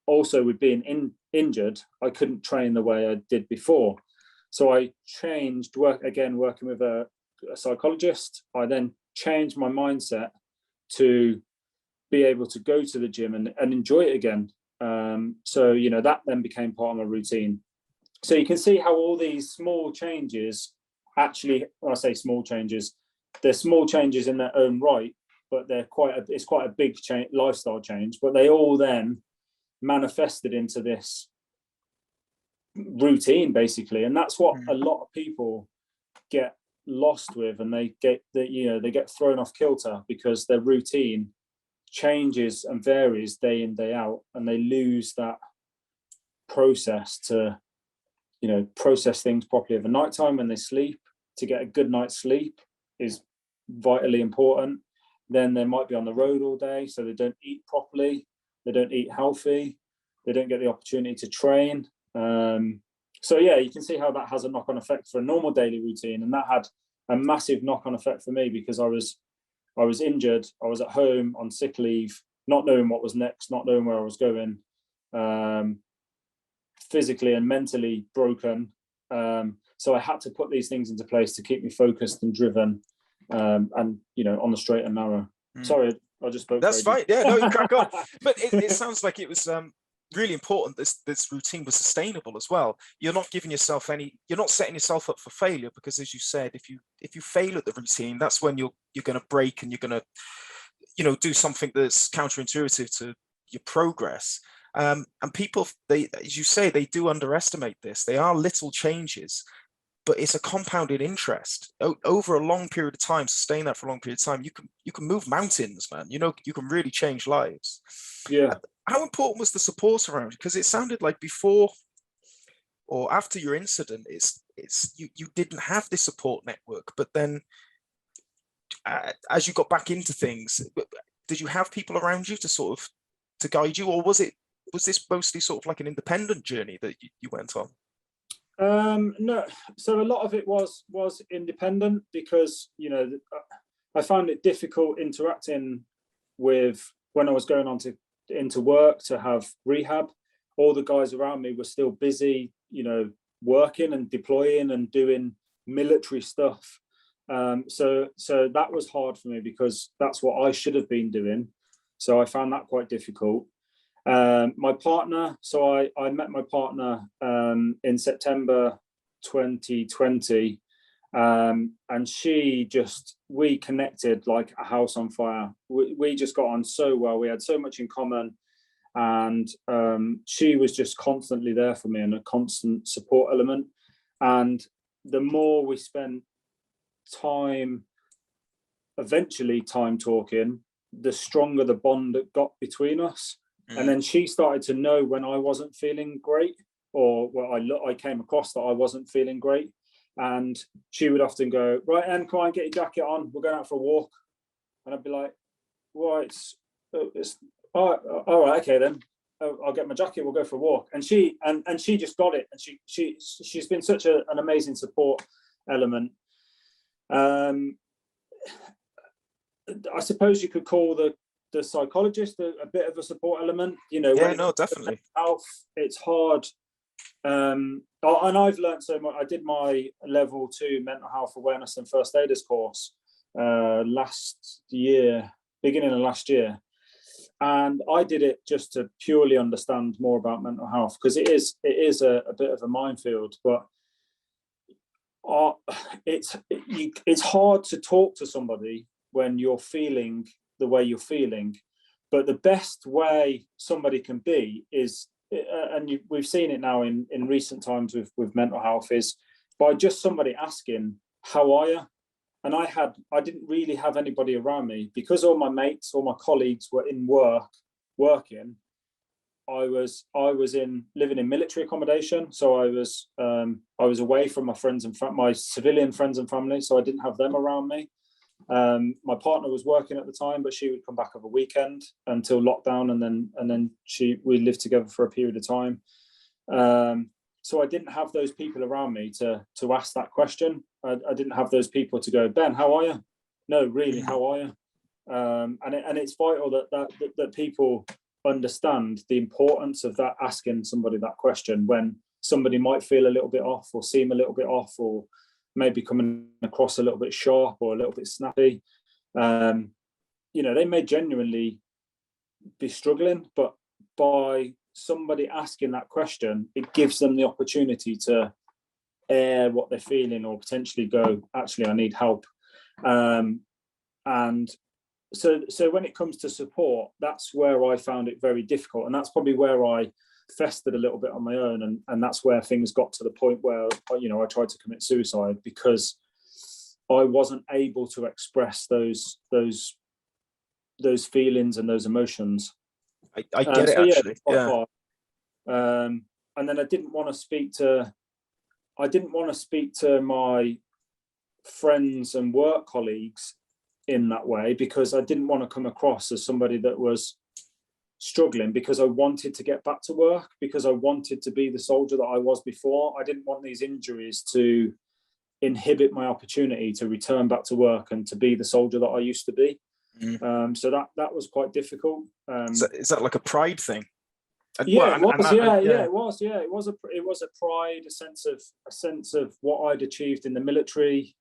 Also, with being injured, I couldn't train the way I did before. So I changed working with a psychologist. I then changed my mindset to be able to go to the gym and enjoy it again. So, that then became part of my routine. So you can see how all these small changes, actually, when I say small changes, they're small changes in their own right, but it's quite a big lifestyle change, but they all then manifested into this routine, basically. And that's what a lot of people get lost with, and they get thrown off kilter because their routine changes and varies day in, day out, and they lose that process to process things properly over nighttime when they sleep. To get a good night's sleep is vitally important. Then they might be on the road all day, so they don't eat properly, they don't eat healthy, they don't get the opportunity to train. So yeah, you can see how that has a knock-on effect for a normal daily routine, and that had a massive knock-on effect for me because I was injured, I was at home on sick leave, not knowing what was next, not knowing where I was going, physically and mentally broken. So I had to put these things into place to keep me focused and driven, and on the straight and narrow. Sorry, I just spoke. That's fine. Yeah, no, you crack on. But it sounds like it was really important. This routine was sustainable as well. You're not giving yourself you're not setting yourself up for failure, because as you said, if you fail at the routine, that's when you're going to break, and you're going to do something that's counterintuitive to your progress. And people, as you say, they do underestimate this. They are little changes, but it's a compounded interest over a long period of time. Sustain that for a long period of time. You can move mountains, man. You know, you can really change lives. Yeah. How important was the support around you? Because it sounded like before or after your incident, you didn't have this support network, but then as you got back into things, did you have people around you to sort of to guide you, or was this mostly sort of like an independent journey that you went on? No, so a lot of it was independent, because, you know, I found it difficult interacting with, when I was going on into work to have rehab. All the guys around me were still busy, you know, working and deploying and doing military stuff. So that was hard for me, because that's what I should have been doing. So I found that quite difficult. My partner, so I met my partner in September 2020, and we connected like a house on fire. We just got on so well. We had so much in common, and she was just constantly there for me and a constant support element. And the more we spent eventually time talking, the stronger the bond that got between us. And then she started to know when I wasn't feeling great, or I came across that I wasn't feeling great. And she would often go, right, Em, come on, get your jacket on. We're going out for a walk. And I'd be like, well, it's all right, okay then. I'll get my jacket. We'll go for a walk. And she just got it. And she's been such an amazing support element. I suppose you could call the psychologist a bit of a support element, you know. Yeah, no, definitely. Health, it's hard. And I've learned so much. I did my level 2 mental health awareness and first aiders course beginning of last year, and I did it just to purely understand more about mental health, because it is a bit of a minefield. But it's hard to talk to somebody when you're feeling the way you're feeling. But the best way somebody can be is, and we've seen it now in recent times with mental health, is by just somebody asking, how are you? And I didn't really have anybody around me, because all my mates, all my colleagues were in working. I was living in military accommodation, so I was away from my civilian friends and family, so I didn't have them around me. My partner was working at the time, but she would come back over a weekend until lockdown, and then we lived together for a period of time. So I didn't have those people around me to ask that question. I didn't have those people to go, Ben, how are you? No, really, how are you? And it's vital that people understand the importance of that, asking somebody that question when somebody might feel a little bit off, or seem a little bit off, or maybe coming across a little bit sharp or a little bit snappy. You know, they may genuinely be struggling, but by somebody asking that question, it gives them the opportunity to air what they're feeling, or potentially go, actually, I need help. And so when it comes to support, that's where I found it very difficult, and that's probably where I festered a little bit on my own, and that's where things got to the point where, you know, I tried to commit suicide, because I wasn't able to express those feelings and those emotions. I get it, actually. Yeah. And then I didn't want to speak to my friends and work colleagues in that way, because I didn't want to come across as somebody that was struggling, because I wanted to get back to work, because I wanted to be the soldier that I was before. I didn't want these injuries to inhibit my opportunity to return back to work and to be the soldier that I used to be. So that was quite difficult. Is that like a pride thing? It was a pride, a sense of what I'd achieved in the military.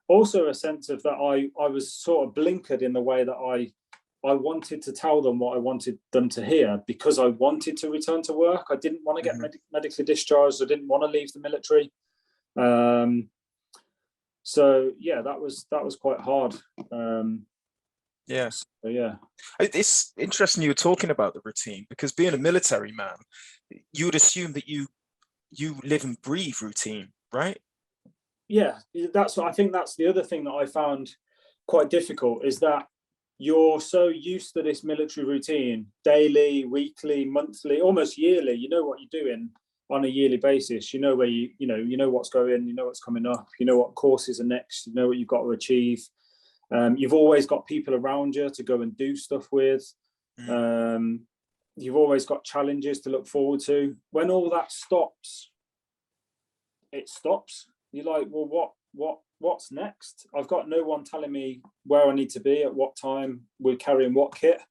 Also a sense of that I was sort of blinkered in the way that I wanted to tell them what I wanted them to hear, because I wanted to return to work. I didn't want to get medically discharged. I didn't want to leave the military. So yeah, that was quite hard. Yes. So, yeah. It's interesting you were talking about the routine, because being a military man, you would assume that you live and breathe routine. right? Yeah, that's what I think. That's the other thing that I found quite difficult, is that you're so used to this military routine, daily, weekly, monthly, almost yearly. You know what you're doing on a yearly basis. You know where you know what's going, you know what's coming up, you know what courses are next, you know what you've got to achieve. You've always got people around you to go and do stuff with. You've always got challenges to look forward to. When all that stops, it stops. You're like, well, what's next? I've got no one telling me where I need to be at what time, we're carrying what kit.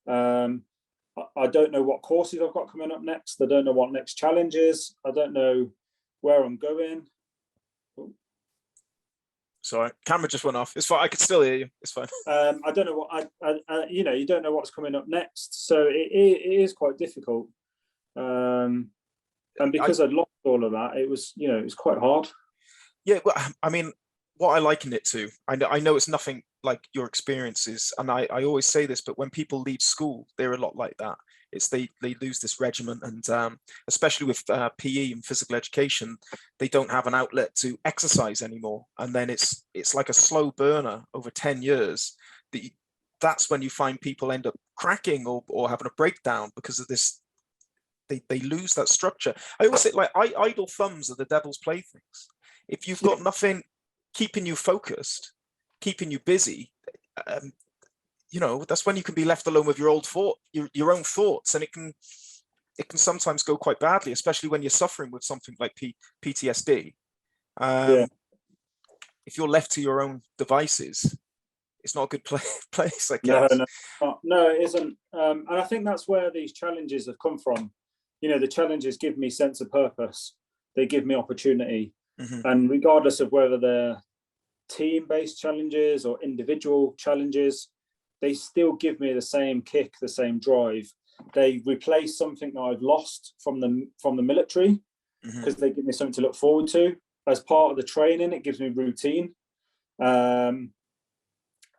I don't know what courses I've got coming up next. I don't know what next challenge is. I don't know where I'm going. Sorry, camera just went off. It's fine. I can still hear you. It's fine. I don't know what you don't know what's coming up next, so it is quite difficult. And because I'd lost all of that, it was quite hard. Yeah, well, I mean, what I liken it to, I know it's nothing like your experiences, and I always say this, but when people leave school, they're a lot like that. It's they lose this regimen, and especially with PE and physical education, they don't have an outlet to exercise anymore, and then it's like a slow burner over 10 years. That's when you find people end up cracking or having a breakdown because of this. They lose that structure. I always say, like, idle thumbs are the devil's playthings. If you've got nothing keeping you focused, keeping you busy, that's when you can be left alone with your own thoughts, and it can sometimes go quite badly, especially when you're suffering with something like PTSD. If you're left to your own devices, it's not a good place, I guess. No, it isn't. And I think that's where these challenges have come from. The challenges give me sense of purpose. They give me opportunity. And regardless of whether they're team-based challenges or individual challenges, they still give me the same kick, the same drive. They replace something that I've lost from the military, because they give me something to look forward to. As part of the training, it gives me routine. And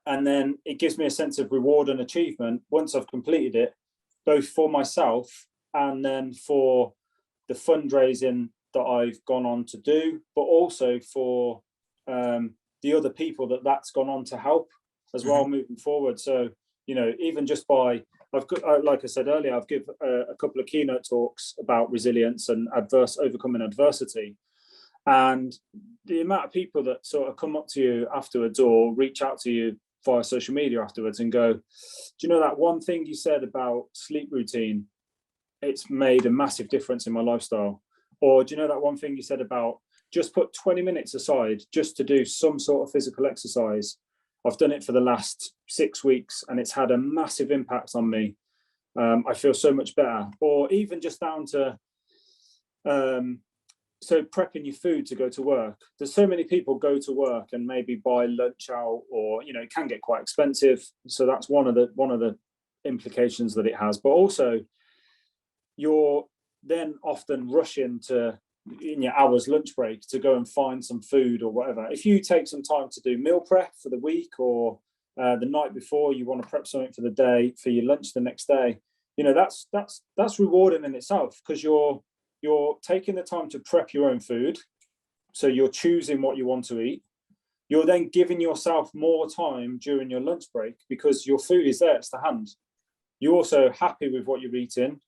then it gives me a sense of reward and achievement once I've completed it, both for myself and then for the fundraising that I've gone on to do, but also for the other people that's gone on to help as well moving forward. So, even just by, like I said earlier, I've given a couple of keynote talks about resilience and overcoming adversity. And the amount of people that sort of come up to you afterwards or reach out to you via social media afterwards and go, do you know that one thing you said about sleep routine? It's made a massive difference in my lifestyle. Or do you know that one thing you said about just put 20 minutes aside just to do some sort of physical exercise? I've done it for the last 6 weeks and it's had a massive impact on me. I feel so much better. Or even just down to so prepping your food to go to work. There's so many people go to work and maybe buy lunch out, or it can get quite expensive. So that's one of the implications that it has. But also, you're then often rushing in your hour's lunch break to go and find some food or whatever. If you take some time to do meal prep for the week, or the night before you want to prep something for the day for your lunch the next day, that's rewarding in itself, because you're taking the time to prep your own food. So you're choosing what you want to eat. You're then giving yourself more time during your lunch break because your food is there, it's to hand. You're also happy with what you're eating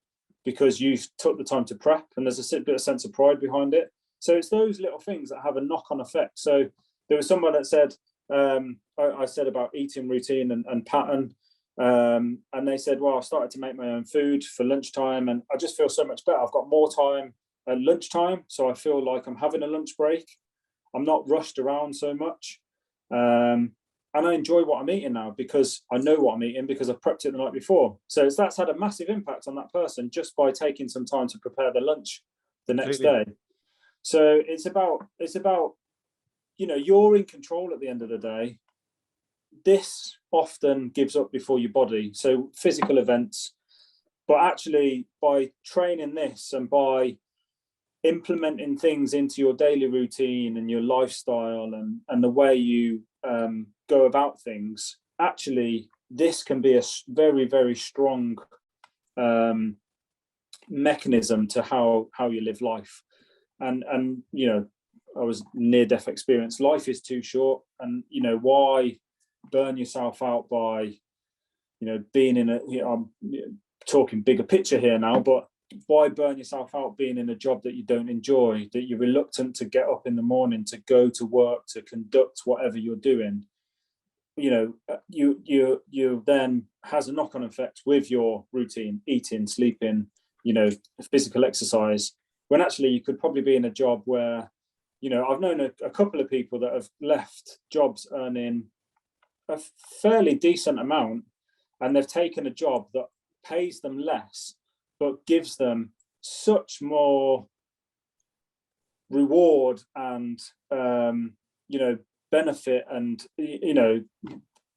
because you've took the time to prep, and there's a bit of sense of pride behind it. So it's those little things that have a knock-on effect. So there was someone that said, I said about eating routine and pattern, and they said, well, I started to make my own food for lunchtime and I just feel so much better. I've got more time at lunchtime, so I feel like I'm having a lunch break. I'm not rushed around so much. And I enjoy what I'm eating now because I know what I'm eating because I've prepped it the night before. So that's had a massive impact on that person just by taking some time to prepare their lunch the next day. So it's about, you're in control at the end of the day. This often gives up before your body. So physical events, but actually by training this and by implementing things into your daily routine and your lifestyle and the way you go about things, actually this can be a very, very strong mechanism to how you live life. And near-death experience. Life is too short, and why burn yourself out by being in a, I'm talking bigger picture here now, but why burn yourself out being in a job that you don't enjoy, that you're reluctant to get up in the morning, to go to work, to conduct whatever you're doing? You then has a knock-on effect with your routine, eating, sleeping, physical exercise, when actually you could probably be in a job where, I've known a couple of people that have left jobs earning a fairly decent amount, and they've taken a job that pays them less but gives them such more reward and benefit, and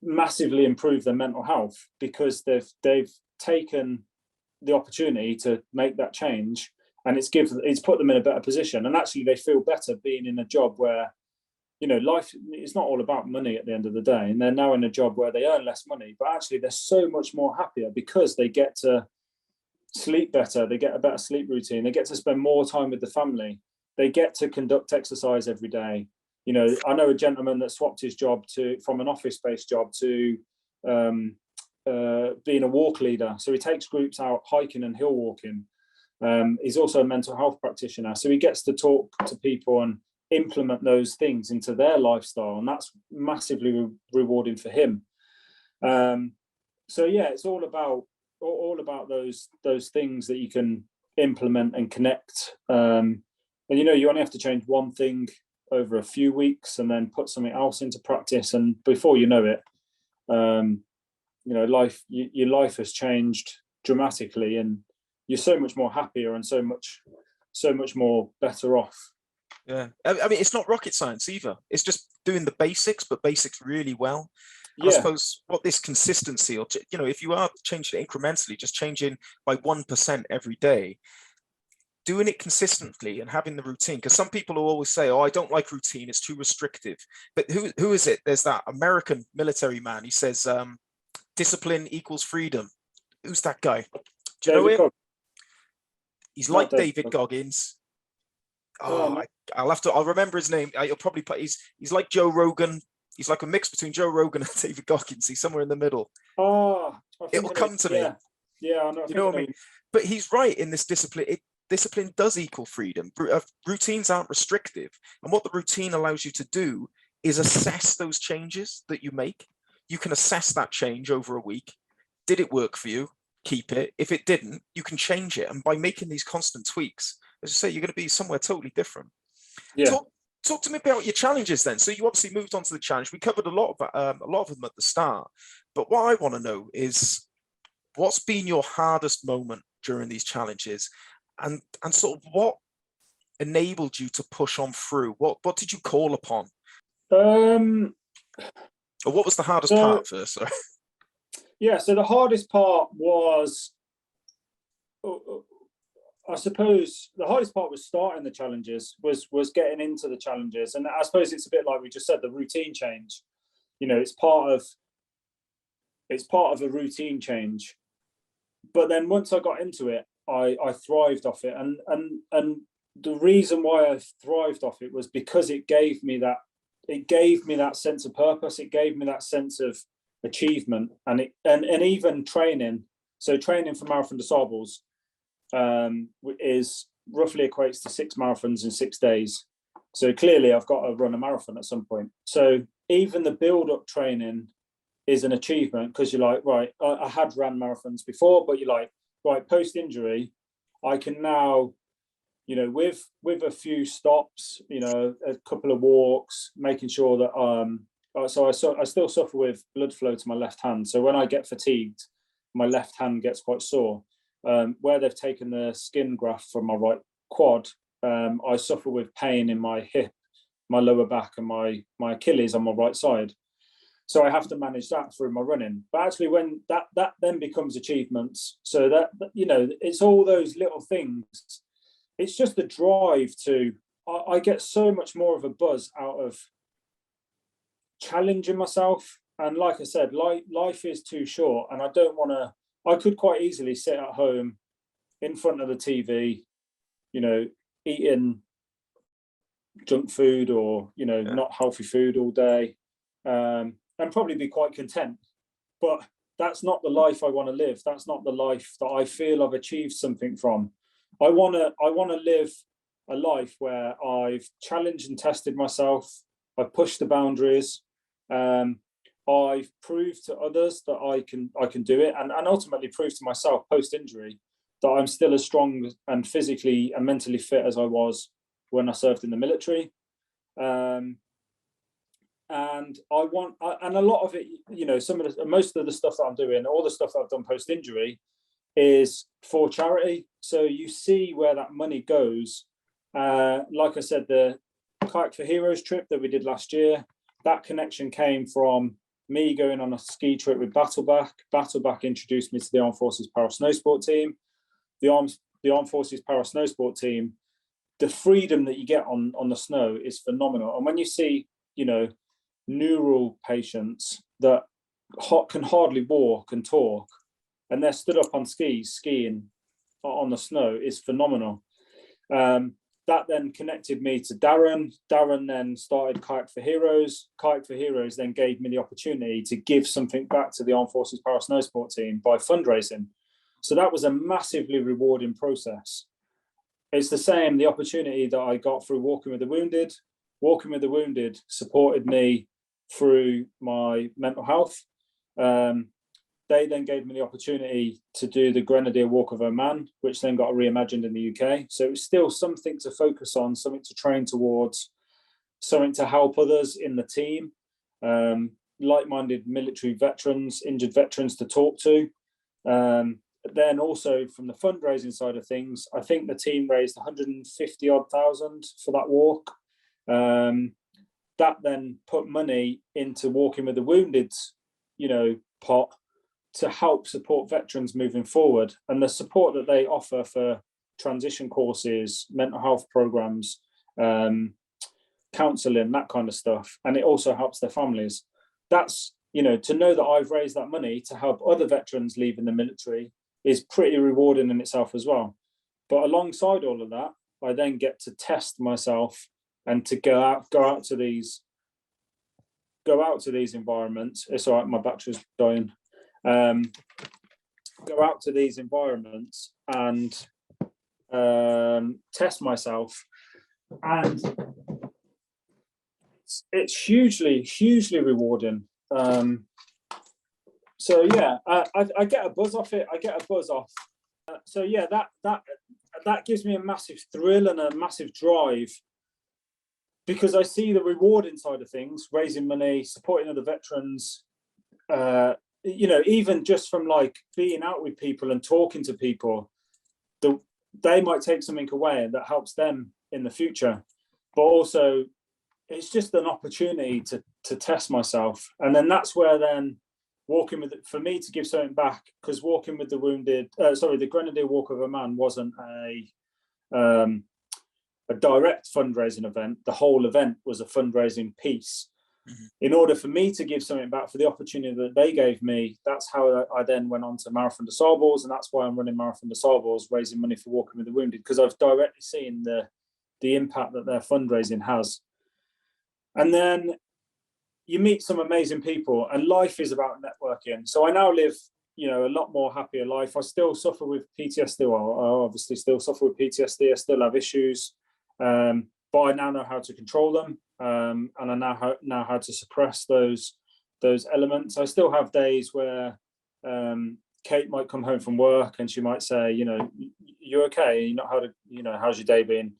massively improve their mental health, because they've taken the opportunity to make that change, and it's put them in a better position, and actually they feel better being in a job where life is not all about money at the end of the day, and they're now in a job where they earn less money, but actually they're so much more happier because they get to sleep better, they get a better sleep routine, they get to spend more time with the family, they get to conduct exercise every day. I know a gentleman that swapped his job from an office-based job to being a walk leader. So he takes groups out hiking and hill walking. He's also a mental health practitioner. So he gets to talk to people and implement those things into their lifestyle. And that's massively rewarding for him. So yeah, it's all about those things that you can implement and connect. And you only have to change one thing over a few weeks and then put something else into practice, and before you know it, your life has changed dramatically, and you're so much more happier and so much more better off. Yeah, I mean, it's not rocket science either. It's just doing the basics, but basics really well. Yeah. I suppose what this consistency, or if you are changing it incrementally, just changing by 1% every day, doing it consistently and having the routine, because some people will always say, oh, I don't like routine, it's too restrictive. But who is it? There's that American military man. He says, discipline equals freedom. Who's that guy? Do you know him? He's like David Goggins. I'll remember his name. I'll probably put, he's like Joe Rogan. He's like a mix between Joe Rogan and David Goggins. He's somewhere in the middle. It'll come to me. Yeah, I know. You know what I mean? But he's right in this discipline. Discipline does equal freedom. Routines aren't restrictive. And what the routine allows you to do is assess those changes that you make. You can assess that change over a week. Did it work for you? Keep it. If it didn't, you can change it. And by making these constant tweaks, as I say, you're going to be somewhere totally different. Yeah. Talk to me about your challenges then. So you obviously moved on to the challenge. We covered a lot of them at the start. But what I want to know is, what's been your hardest moment during these challenges? And sort of what enabled you to push on through? What did you call upon? Or what was the hardest part first? Sorry. Yeah, so the hardest part was, I suppose the hardest part was starting the challenges, was getting into the challenges. And I suppose it's a bit like we just said, the routine change. It's part of a routine change. But then once I got into it, I thrived off it, and the reason why I thrived off it was because it gave me that sense of purpose. It gave me that sense of achievement, and even training. So training for Marathon des Sables is roughly equates to 6 marathons in 6 days. So clearly I've got to run a marathon at some point. So even the build-up training is an achievement, because you're like, right, I had ran marathons before, but you're like, right, post-injury, I can now, with a few stops, a couple of walks, making sure that so I still suffer with blood flow to my left hand. So when I get fatigued, my left hand gets quite sore. Where they've taken the skin graft from my right quad, I suffer with pain in my hip, my lower back, and my Achilles on my right side. So I have to manage that through my running. But actually, when that then becomes achievements, so that it's all those little things. It's just the drive to. I get so much more of a buzz out of challenging myself. And like I said, life is too short, and I don't want to. I could quite easily sit at home in front of the TV, eating junk food or, you know, Yeah. not healthy food all day, and probably be quite content. But that's not the life I want to live. That's not the life that I feel I've achieved something from. I want to live a life where I've challenged and tested myself. I've pushed the boundaries. I've proved to others that I can do it, and ultimately proved to myself post-injury that I'm still as strong and physically and mentally fit as I was when I served in the military. And and a lot of it, you know, most of the stuff that I'm doing, all the stuff that I've done post-injury is for charity. So you see where that money goes. Like I said, the Kayak for Heroes trip that we did last year, that connection came from me going on a ski trip with Battleback. Battleback introduced me to the Armed Forces Para Snowsport team. The Armed Forces Para Snowsport team, the freedom that you get on the snow is phenomenal. And when you see, you know, neural patients that can hardly walk and talk, and they're stood up on skis skiing on the snow, is phenomenal. That then connected me to Darren. Darren then started Kayak for Heroes. Kayak for Heroes then gave me the opportunity to give something back to the Armed Forces Para Snowsport team by fundraising. So that was a massively rewarding process. It's the same, the opportunity that I got through Walking with the Wounded. Walking with the Wounded supported me through my mental health. They then gave me the opportunity to do the Grenadier Walk of Oman, which then got reimagined in the UK. So it was still something to focus on, something to train towards, something to help others in the team, like-minded military veterans, injured veterans to talk to. Then also from the fundraising side of things, I think the team raised 150 odd thousand for that walk. That then put money into Walking with the Wounded, you know, pot to help support veterans moving forward, and the support that they offer for transition courses, mental health programs, counselling, that kind of stuff. And it also helps their families. That's, you know, to know that I've raised that money to help other veterans leaving the military is pretty rewarding in itself as well. But alongside all of that, I then get to test myself and to go out to these environments. It's all right, my battery's dying. Go out to these environments and test myself, and it's hugely rewarding. So yeah, I get a buzz off it. So yeah, that gives me a massive thrill and a massive drive, because I see the rewarding side of things, raising money, supporting other veterans. You know, even just from like being out with people and talking to people, they might take something away that helps them in the future. But also, it's just an opportunity to test myself, and then that's where then for me to give something back, because Walking with the Wounded, the Grenadier Walk of Oman wasn't a direct fundraising event. The whole event was a fundraising piece. Mm-hmm. In order for me to give something back for the opportunity that they gave me, that's how I then went on to Marathon des Sables, and that's why I'm running Marathon des Sables, raising money for Walking with the Wounded, because I've directly seen the impact that their fundraising has. And then you meet some amazing people, and life is about networking. So I now live, you know, a lot more happier life. I still suffer with PTSD. Well, I obviously still suffer with PTSD. I still have issues, but I now know how to control them, and I now how to suppress those elements. I still have days where Kate might come home from work and she might say, you know, "You okay? You know, how's your day been?"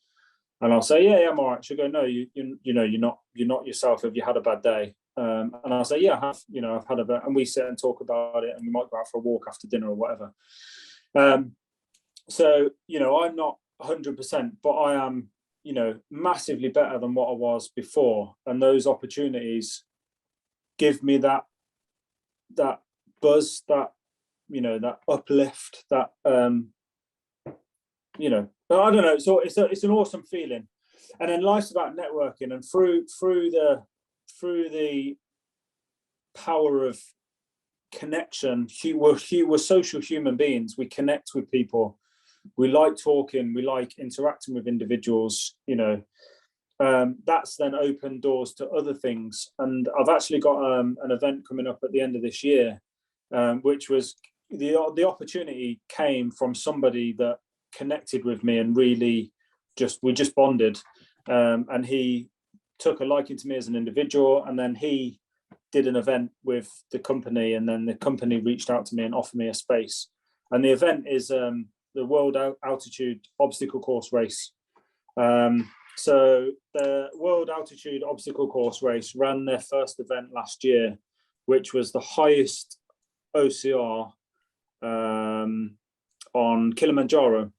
And I'll say, yeah, I'm all right. She'll go, "No, you know, you're not yourself. Have you had a bad day?" And I'll say, "Yeah, I have. You know, I've had a bad," and we sit and talk about it, and we might go out for a walk after dinner or whatever. So, you know, I'm not 100%, but I am, you know, massively better than what I was before. And those opportunities give me that buzz, that, you know, that uplift, that, you know, I don't know. So it's an awesome feeling. And then life's about networking, and through the power of connection, we're social human beings. We connect with people. We like talking. We like interacting with individuals. You know, that's then opened doors to other things. And I've actually got an event coming up at the end of this year, which was the opportunity came from somebody that connected with me and really we just bonded. And he took a liking to me as an individual, and then he did an event with the company, and then the company reached out to me and offered me a space. And the event is the World Altitude Obstacle Course Race. So the World Altitude Obstacle Course Race ran their first event last year, which was the highest OCR on Kilimanjaro.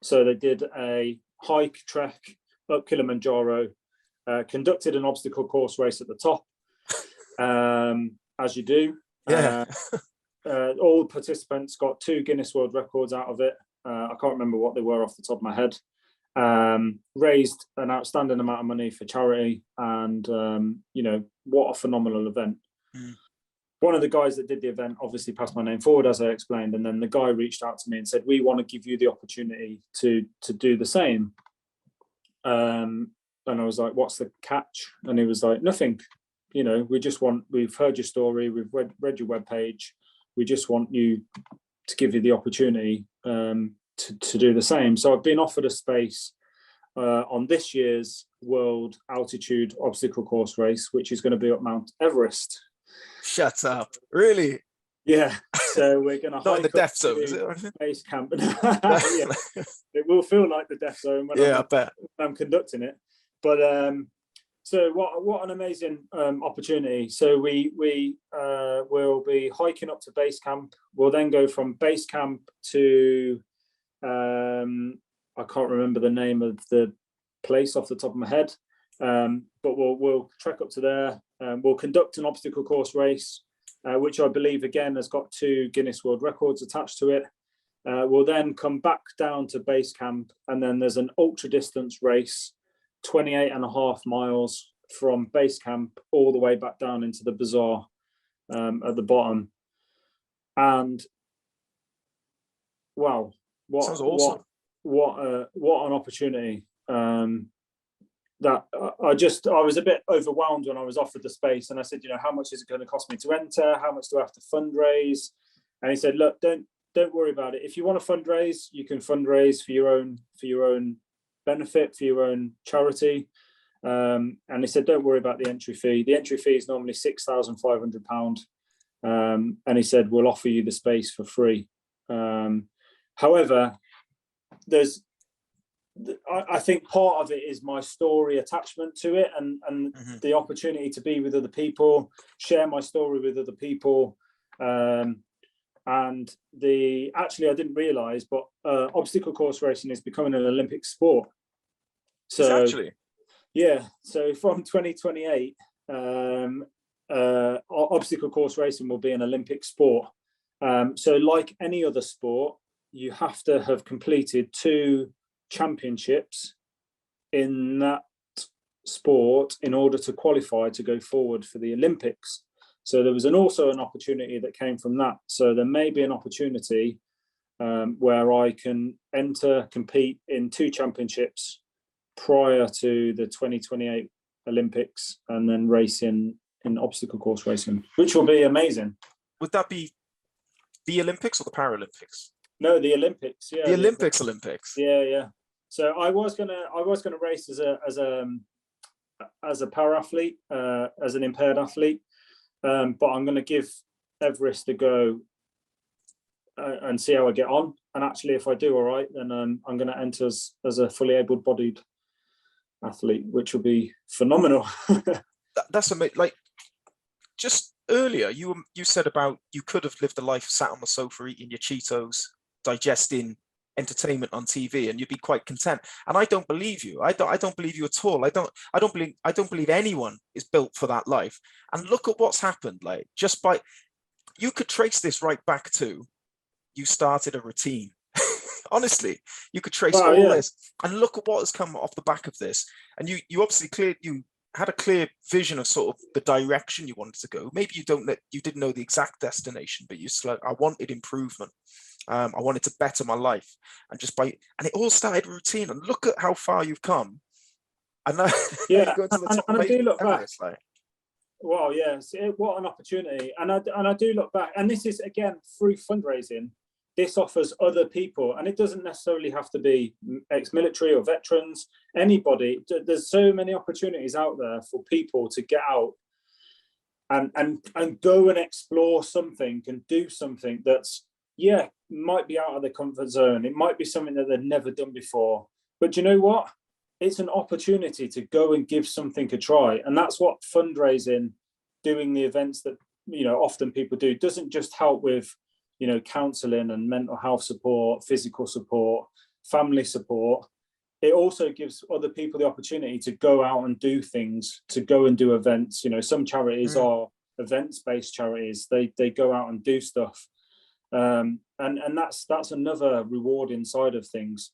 So they did a hike trek up Kilimanjaro, conducted an obstacle course race at the top, as you do. Yeah. All participants got 2 Guinness World Records out of it. I can't remember what they were off the top of my head. Raised an outstanding amount of money for charity, and what a phenomenal event. One of the guys that did the event obviously passed my name forward, as I explained, and then the guy reached out to me and said, we want to give you the opportunity to do the same. And I was like, what's the catch? And he was like, nothing. We've heard your story, we've read your webpage, we just want you to give you the opportunity to do the same. So I've been offered a space on this year's World Altitude Obstacle Course Race, which is going to be up Mount Everest. Shut up. Really? Yeah. So we're going to not in the death zone, is it? Base camp. Yeah. It will feel like the death zone when I bet. I'm conducting it. But so what an amazing opportunity. So we will be hiking up to base camp. We'll then go from base camp to I can't remember the name of the place off the top of my head, but we'll trek up to there. We'll conduct an obstacle course race, which I believe again has got 2 Guinness World Records attached to it. We'll then come back down to base camp, and then there's an ultra distance race, 28.5 miles from base camp all the way back down into the bazaar at the bottom. And wow, sounds awesome. What an opportunity. That I was a bit overwhelmed when I was offered the space, and I said, how much is it going to cost me to enter? How much do I have to fundraise? And he said, look, don't worry about it. If you want to fundraise, you can fundraise for your own benefit, for your own charity. And he said, don't worry about the entry fee. The entry fee is normally £6,500. And he said, we'll offer you the space for free. However, I think part of it is my story attachment to it, and the opportunity to be with other people, share my story with other people. And actually I didn't realize, but obstacle course racing is becoming an Olympic sport. So actually, yeah, so from 2028, obstacle course racing will be an Olympic sport. So like any other sport, you have to have completed 2 championships in that sport in order to qualify to go forward for the Olympics. So there was also an opportunity that came from that. So there may be an opportunity where I can compete in 2 championships prior to the 2028 Olympics, and then race in obstacle course racing, which will be amazing. Would that be the Olympics or the Paralympics? No, the Olympics. Yeah, the Olympics. Yeah. So I was gonna race as a para athlete, as an impaired athlete, but I'm gonna give Everest a go and see how I get on. And actually, if I do all right, then I'm gonna enter as a fully able-bodied athlete, which will be phenomenal. That's amazing. Like, just earlier, you said about you could have lived a life sat on the sofa eating your Cheetos, digesting entertainment on TV, and you'd be quite content. And I don't believe you. I don't believe you at all. I don't believe anyone is built for that life. And look at what's happened. Like, just by, you could trace this right back to you started a routine. Honestly, you could trace this, and look at what has come off the back of this. And you obviously you had a clear vision of sort of the direction you wanted to go. Maybe you didn't know the exact destination, but you like, I wanted improvement. I wanted to better my life, and it all started routine. And look at how far you've come I know. Yeah, Going to the top and of I do look back. Everest, like. Well, yes, what an opportunity. And I do look back, and this is again through fundraising. This offers other people, and it doesn't necessarily have to be ex-military or veterans, anybody. There's so many opportunities out there for people to get out and go and explore something and do something that's, yeah, might be out of their comfort zone. It might be something that they've never done before. But you know what? It's an opportunity to go and give something a try. And that's what fundraising, doing the events that, often people do, doesn't just help with, counseling and mental health support, physical support, family support. It also gives other people the opportunity to go out and do things, to go and do events. Some charities are events-based charities. They go out and do stuff. And that's another rewarding side of things.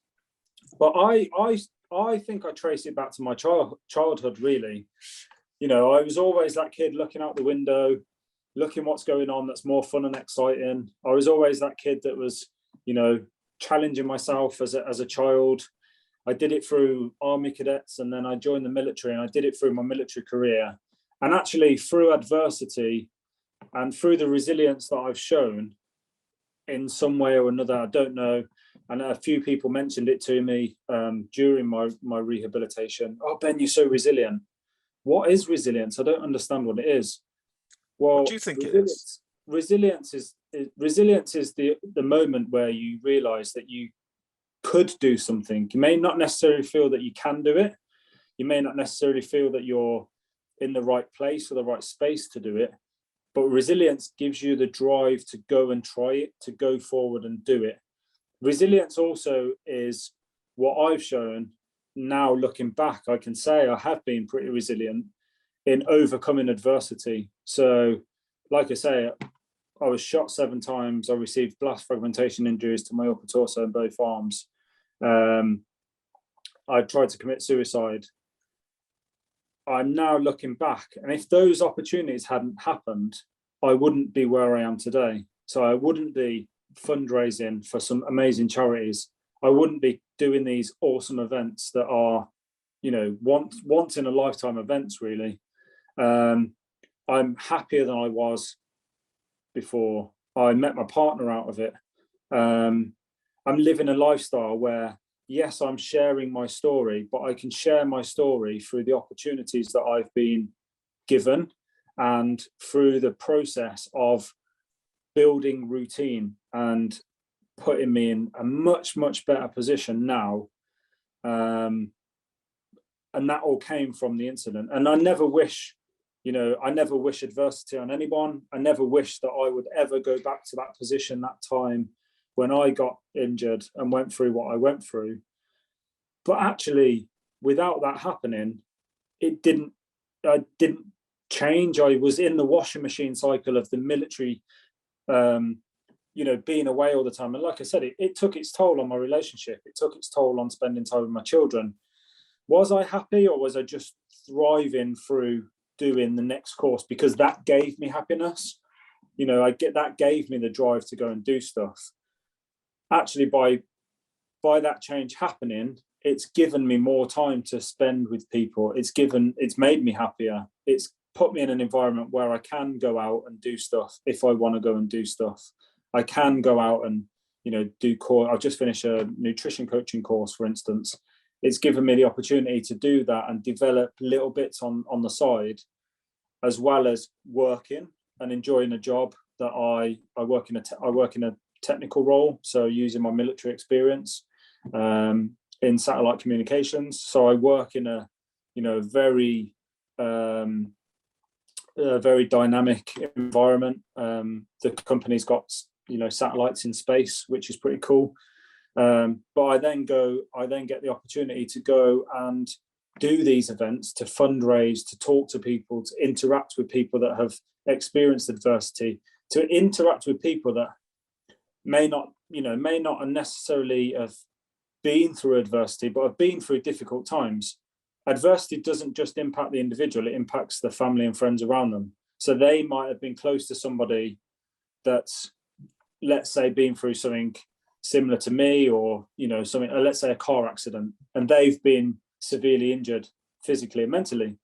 But I think I trace it back to my childhood, really. I was always that kid looking out the window, looking what's going on that's more fun and exciting. I was always that kid that was, challenging myself as a child. I did it through Army cadets, and then I joined the military, and I did it through my military career. And actually through adversity and through the resilience that I've shown in some way or another, I don't know, and a few people mentioned it to me during my rehabilitation. Oh, Ben, you're so resilient. What is resilience? I don't understand what it is. Well, What do you think it is? Resilience is the moment where you realize that you could do something. You may not necessarily feel that you can do it. You may not necessarily feel that you're in the right place or the right space to do it. But resilience gives you the drive to go and try it, to go forward and do it. Resilience also is what I've shown. Now looking back, I can say I have been pretty resilient in overcoming adversity. So, like I say, I was shot 7 times. I received blast fragmentation injuries to my upper torso and both arms. I tried to commit suicide. I'm now looking back, and if those opportunities hadn't happened, I wouldn't be where I am today. So I wouldn't be fundraising for some amazing charities. I wouldn't be doing these awesome events that are, once in a lifetime events, really. I'm happier than I was before. I met my partner out of it. I'm living a lifestyle where, yes, I'm sharing my story, but I can share my story through the opportunities that I've been given and through the process of building routine and putting me in a much, much better position now. And that all came from the incident. And I never wish adversity on anyone. I never wish that I would ever go back to that position, that time when I got injured and went through what I went through. But actually, without that happening, I didn't change. I was in the washing machine cycle of the military, being away all the time. And like I said, it took its toll on my relationship. It took its toll on spending time with my children. Was I happy, or was I just thriving through doing the next course because that gave me happiness? That gave me the drive to go and do stuff. Actually, by that change happening, it's given me more time to spend with people. It's made me happier. It's put me in an environment where I can go out and do stuff if I want to go and do stuff. I can go out and, do course. I've just finished a nutrition coaching course, for instance. It's given me the opportunity to do that and develop little bits on the side, as well as working and enjoying a job that I work in a technical role. So using my military experience in satellite communications. So I work in a very dynamic environment. The company's got satellites in space, which is pretty cool. But I then get the opportunity to go and do these events, to fundraise, to talk to people, to interact with people that have experienced adversity, to interact with people that may not necessarily have been through adversity, but have been through difficult times. Adversity doesn't just impact the individual, it impacts the family and friends around them. So they might have been close to somebody that's, let's say, been through something similar to me, or something, let's say a car accident, and they've been severely injured physically and mentally.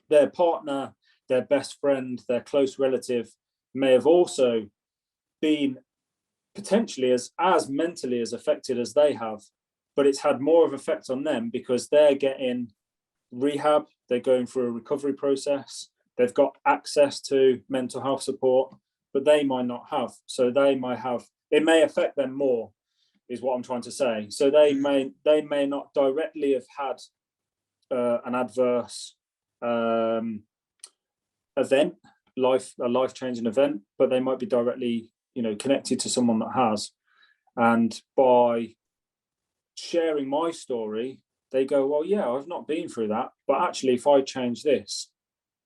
Their partner, their best friend, their close relative may have also been potentially as mentally as affected as they have, but it's had more of effect on them because they're getting rehab, they're going through a recovery process, they've got access to mental health support, but they might not have. So they might have, it may affect them more, is what I'm trying to say. So they may not directly have had an adverse event, a life-changing event, but they might be directly, connected to someone that has. And by sharing my story, they go, well, yeah, I've not been through that, but actually if I change this,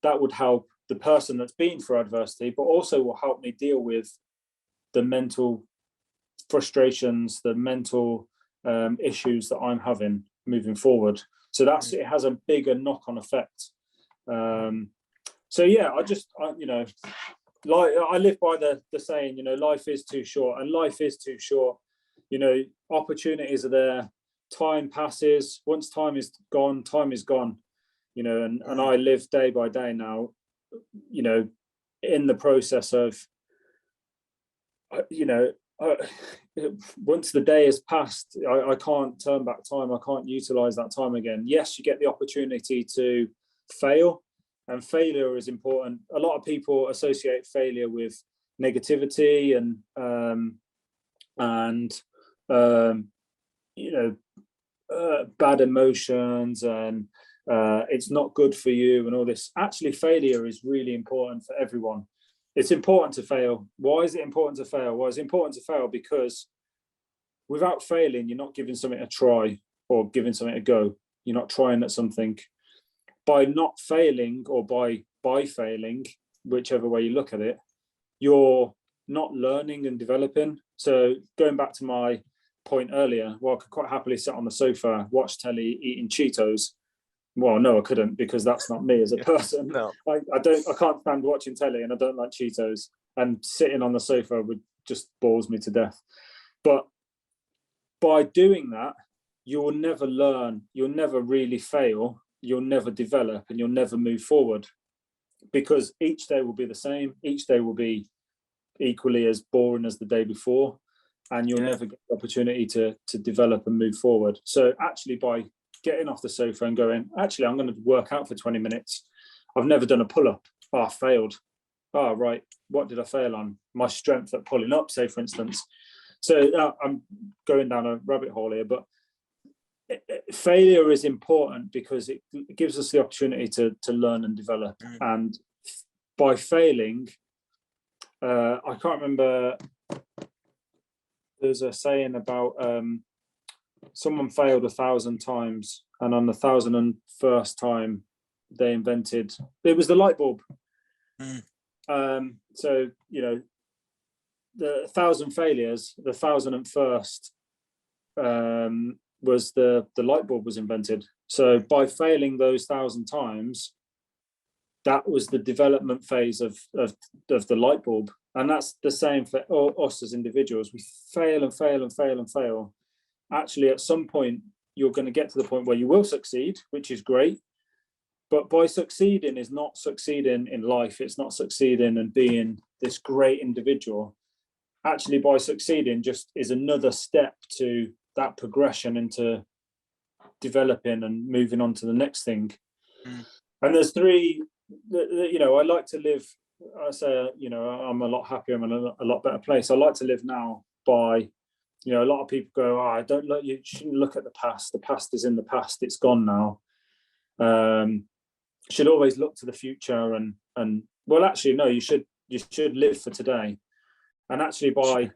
that would help the person that's been through adversity, but also will help me deal with the mental frustrations, the mental issues that I'm having moving forward. So it has a bigger knock-on effect. So yeah, I live by the saying, life is too short, and life is too short. Opportunities are there. Time passes. Once time is gone, time is gone. And I live day by day now, in the process of, once the day has passed, I can't turn back time. I can't utilize that time again. Yes, you get the opportunity to fail, and failure is important. A lot of people associate failure with negativity and bad emotions, and it's not good for you and all this. Actually, failure is really important for everyone. It's important to fail. Why is it important to fail? Well, it's important to fail because without failing, you're not giving something a try or giving something a go. You're not trying at something. By not failing, or by failing, whichever way you look at it, you're not learning and developing. So going back to my point earlier, well, I could quite happily sit on the sofa, watch telly, eating Cheetos. Well, no, I couldn't, because that's not me as a person. No. I can't stand watching telly, and I don't like Cheetos. And sitting on the sofa would just bores me to death. But by doing that, you'll never learn, you'll never really fail, you'll never develop, and you'll never move forward, because each day will be the same. Each day will be equally as boring as the day before, and you'll never get the opportunity to develop and move forward. So actually, by getting off the sofa and going, actually, I'm going to work out for 20 minutes. I've never done a pull-up. Oh, I failed. Oh, right. What did I fail on? My strength at pulling up, say, for instance. So I'm going down a rabbit hole here, but failure is important because it gives us the opportunity to learn and develop. And by failing, I can't remember, there's a saying about someone failed 1,000 times, and on the 1,001st time they invented, it was the light bulb. So the 1,000 failures, the 1,001st was the light bulb was invented. So by failing those 1,000 times, that was the development phase of the light bulb. And that's the same for us as individuals. We fail and fail and fail and fail. Actually, at some point, you're going to get to the point where you will succeed, which is great. But by succeeding is not succeeding in life. It's not succeeding and being this great individual. Actually, by succeeding just is another step to that progression into developing and moving on to the next thing. And there's three, I like to live, I say, I'm a lot happier, I'm in a lot better place. I like to live now by, a lot of people go, oh, you shouldn't look at the past. The past is in the past, it's gone now. Should always look to the future and well, actually, no, you should live for today. And actually, by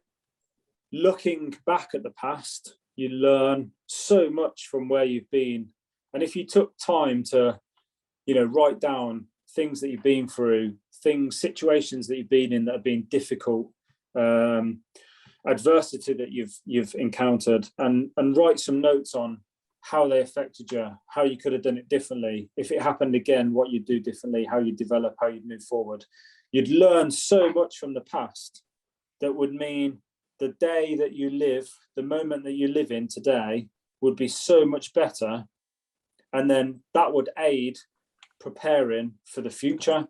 looking back at the past, you learn so much from where you've been. And if you took time to, write down things that you've been through, situations that you've been in that have been difficult, adversity that you've encountered, and write some notes on how they affected you, how you could have done it differently. If it happened again, what you'd do differently, how you develop, how you'd move forward. You'd learn so much from the past that would mean the day that you live, the moment that you live in today, would be so much better and then that would aid preparing for the future.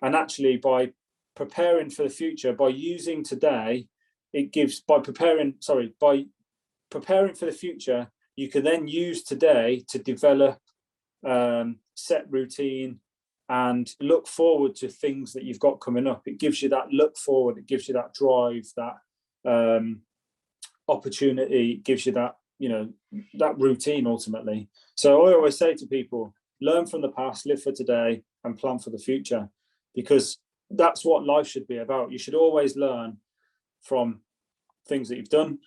And actually, by preparing for the future, by using today, by preparing for the future, you can then use today to develop set routine and look forward to things that you've got coming up. It gives you that look forward, it gives you that drive, that opportunity, it gives you that, that routine ultimately. So I always say to people, learn from the past, live for today, and plan for the future, because that's what life should be about. You should always learn from things that you've done,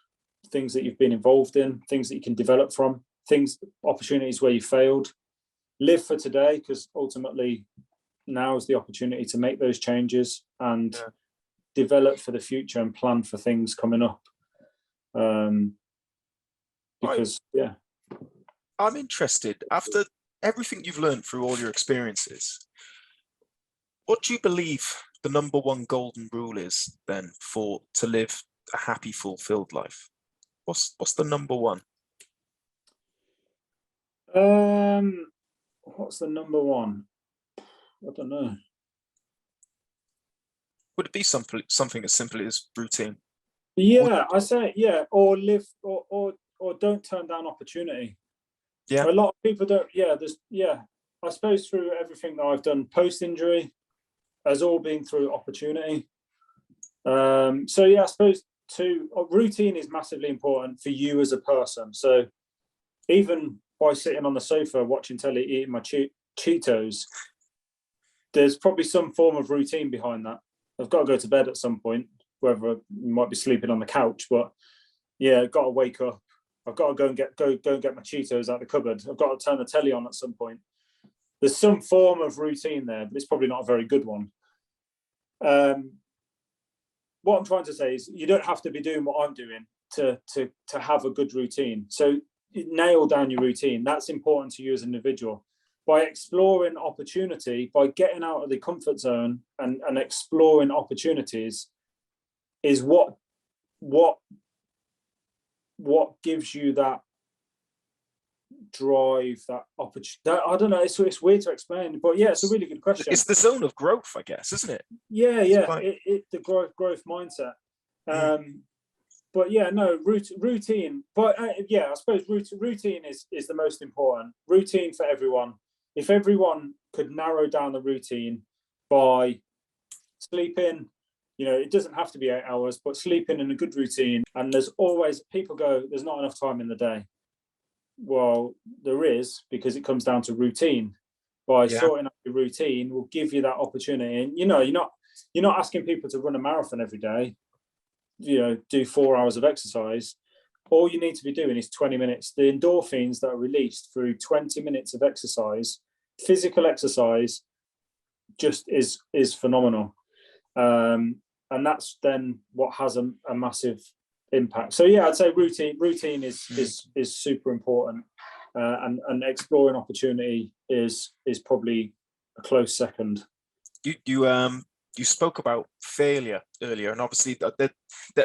things that you've been involved in, things that you can develop from, opportunities where you failed. Live for today, because ultimately now is the opportunity to make those changes and develop for the future and plan for things coming up. I'm interested, after everything you've learned through all your experiences, what do you believe the number one golden rule is then to live a happy, fulfilled life? What's the number one? What's the number one? I don't know. Would it be something as simple as routine? Yeah, I say or live or don't turn down opportunity. Yeah. A lot of people don't. I suppose through everything that I've done post-injury has all been through opportunity. I suppose routine is massively important for you as a person. So even by sitting on the sofa watching telly, eating my Cheetos, there's probably some form of routine behind that. I've got to go to bed at some point, whether I might be sleeping on the couch, but I've got to wake up. I've got to go and get my Cheetos out of the cupboard. I've got to turn the telly on at some point. There's some form of routine there, but it's probably not a very good one. What I'm trying to say is you don't have to be doing what I'm doing to have a good routine. So nail down your routine. That's important to you as an individual. By exploring opportunity, by getting out of the comfort zone and exploring opportunities is what gives you that drive, that opportunity. I don't know, it's weird to explain, but it's a really good question. It's the zone of growth, I guess, isn't it? The growth mindset. Routine. But I suppose routine is the most important. Routine for everyone. If everyone could narrow down the routine by sleeping, it doesn't have to be 8 hours, but sleeping in a good routine. And there's always, people go, there's not enough time in the day. Well, there is, because it comes down to routine. By sorting out your routine will give you that opportunity. And you're not asking people to run a marathon every day, do 4 hours of exercise. All you need to be doing is 20 minutes. The endorphins that are released through 20 minutes of exercise, physical exercise, just is phenomenal. And that's then what has a massive impact. So I'd say routine is super important, and exploring opportunity is probably a close second. You spoke about failure earlier, and obviously that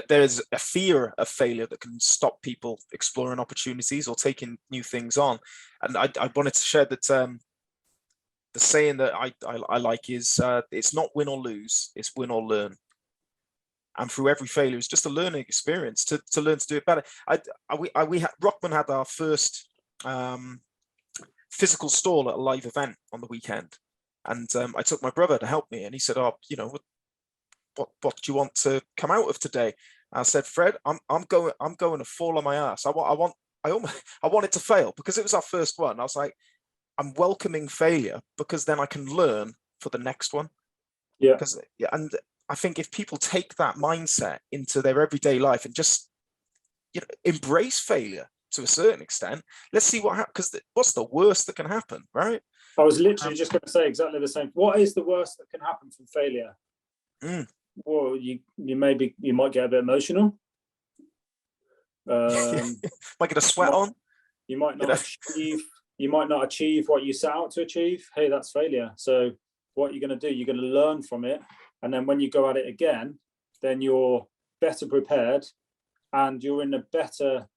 there's a fear of failure that can stop people exploring opportunities or taking new things on. And I wanted to share that the saying that I like is it's not win or lose, it's win or learn. And through every failure is just a learning experience to learn to do it better. Rokman had our first physical stall at a live event on the weekend. And I took my brother to help me, and he said, "Oh, what do you want to come out of today?" I said, "Fred, I'm going to fall on my ass. I want it to fail, because it was our first one." I was like, "I'm welcoming failure because then I can learn for the next one." And I think if people take that mindset into their everyday life and just embrace failure to a certain extent, let's see what happens. Because what's the worst that can happen, right? I was literally just going to say exactly the same. What is the worst that can happen from failure? Well, you might get a bit emotional. Might get a sweat on. You might not achieve. You might not achieve what you set out to achieve. Hey, that's failure. So what you're going to do, you're going to learn from it, and then when you go at it again, then you're better prepared, and you're in a better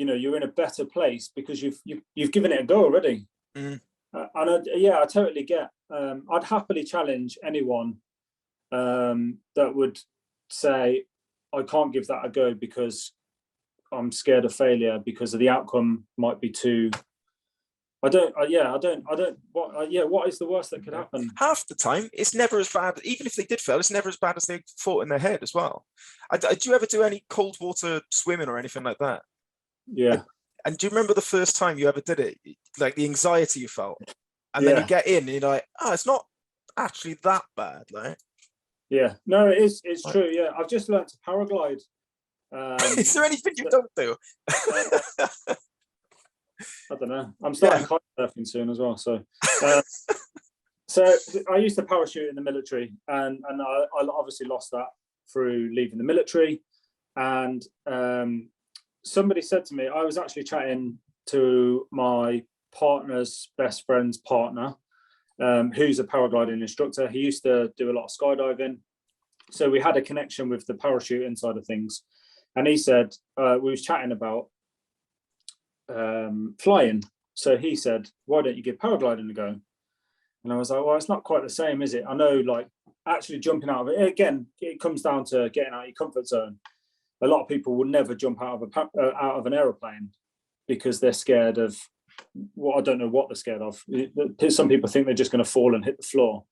you're in a better place because you've given it a go already. Mm. I totally get. I'd happily challenge anyone that would say, I can't give that a go because I'm scared of failure, because of the outcome might be too. What is the worst that could happen? Half the time, it's never as bad. Even if they did fail, it's never as bad as they thought in their head as well. Do you ever do any cold water swimming or anything like that? Yeah. And do you remember the first time you ever did it? Like the anxiety you felt, and then you get in, and you're like, oh, it's not actually that bad, right? Yeah. No, it is. It's true. Yeah, I've just learned to paraglide. Is there anything you don't do? I don't know. I'm starting kite surfing soon as well. So, so I used to parachute in the military, and I obviously lost that through leaving the military. And somebody said to me, I was actually chatting to my partner's best friend's partner, who's a paragliding instructor. He used to do a lot of skydiving, so we had a connection with the parachuting side of things. And he said, we was chatting about flying. So he said, why don't you give paragliding a go? And I was like, well, it's not quite the same, is it? I know, like, actually jumping out of it, again, it comes down to getting out of your comfort zone. A lot of people will never jump out of an aeroplane because they're scared of, I don't know what they're scared of. Some people think they're just going to fall and hit the floor.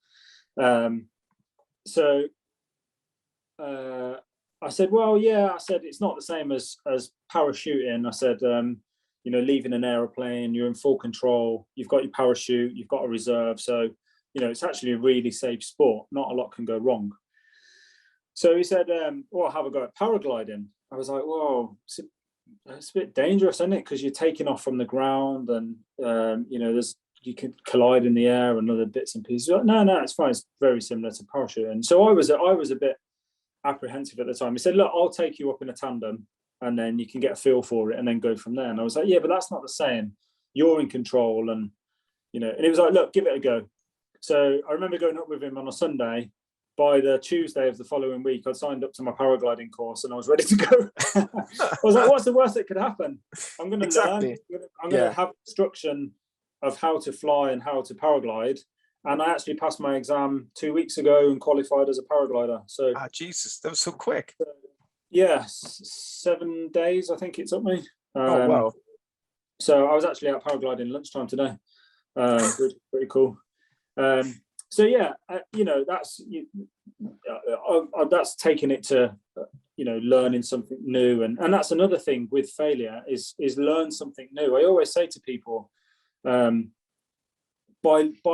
I said, well, yeah, I said, it's not the same as parachuting. I said, leaving an aeroplane, you're in full control, you've got your parachute, you've got a reserve. So, it's actually a really safe sport. Not a lot can go wrong. So he said, well, have a go at paragliding. I was like, whoa, it's a bit dangerous, isn't it? Because you're taking off from the ground and, you could collide in the air and other bits and pieces. No, it's fine. It's very similar to parachuting. So I was a bit apprehensive at the time. He said, look, I'll take you up in a tandem and then you can get a feel for it and then go from there. And I was like, yeah, but that's not the same. You're in control. And, and he was like, look, give it a go. So I remember going up with him on a Sunday. By the Tuesday of the following week, I'd signed up to my paragliding course and I was ready to go. I was like, what's the worst that could happen? I'm going to learn. I'm going to have instruction of how to fly and how to paraglide. And I actually passed my exam 2 weeks ago and qualified as a paraglider. So, Jesus, that was so quick. 7 days, I think it took me. Oh, wow. So I was actually out paragliding lunchtime today. Pretty cool. So yeah, that's taking it to, learning something new, and that's another thing with failure is learn something new. I always say to people, by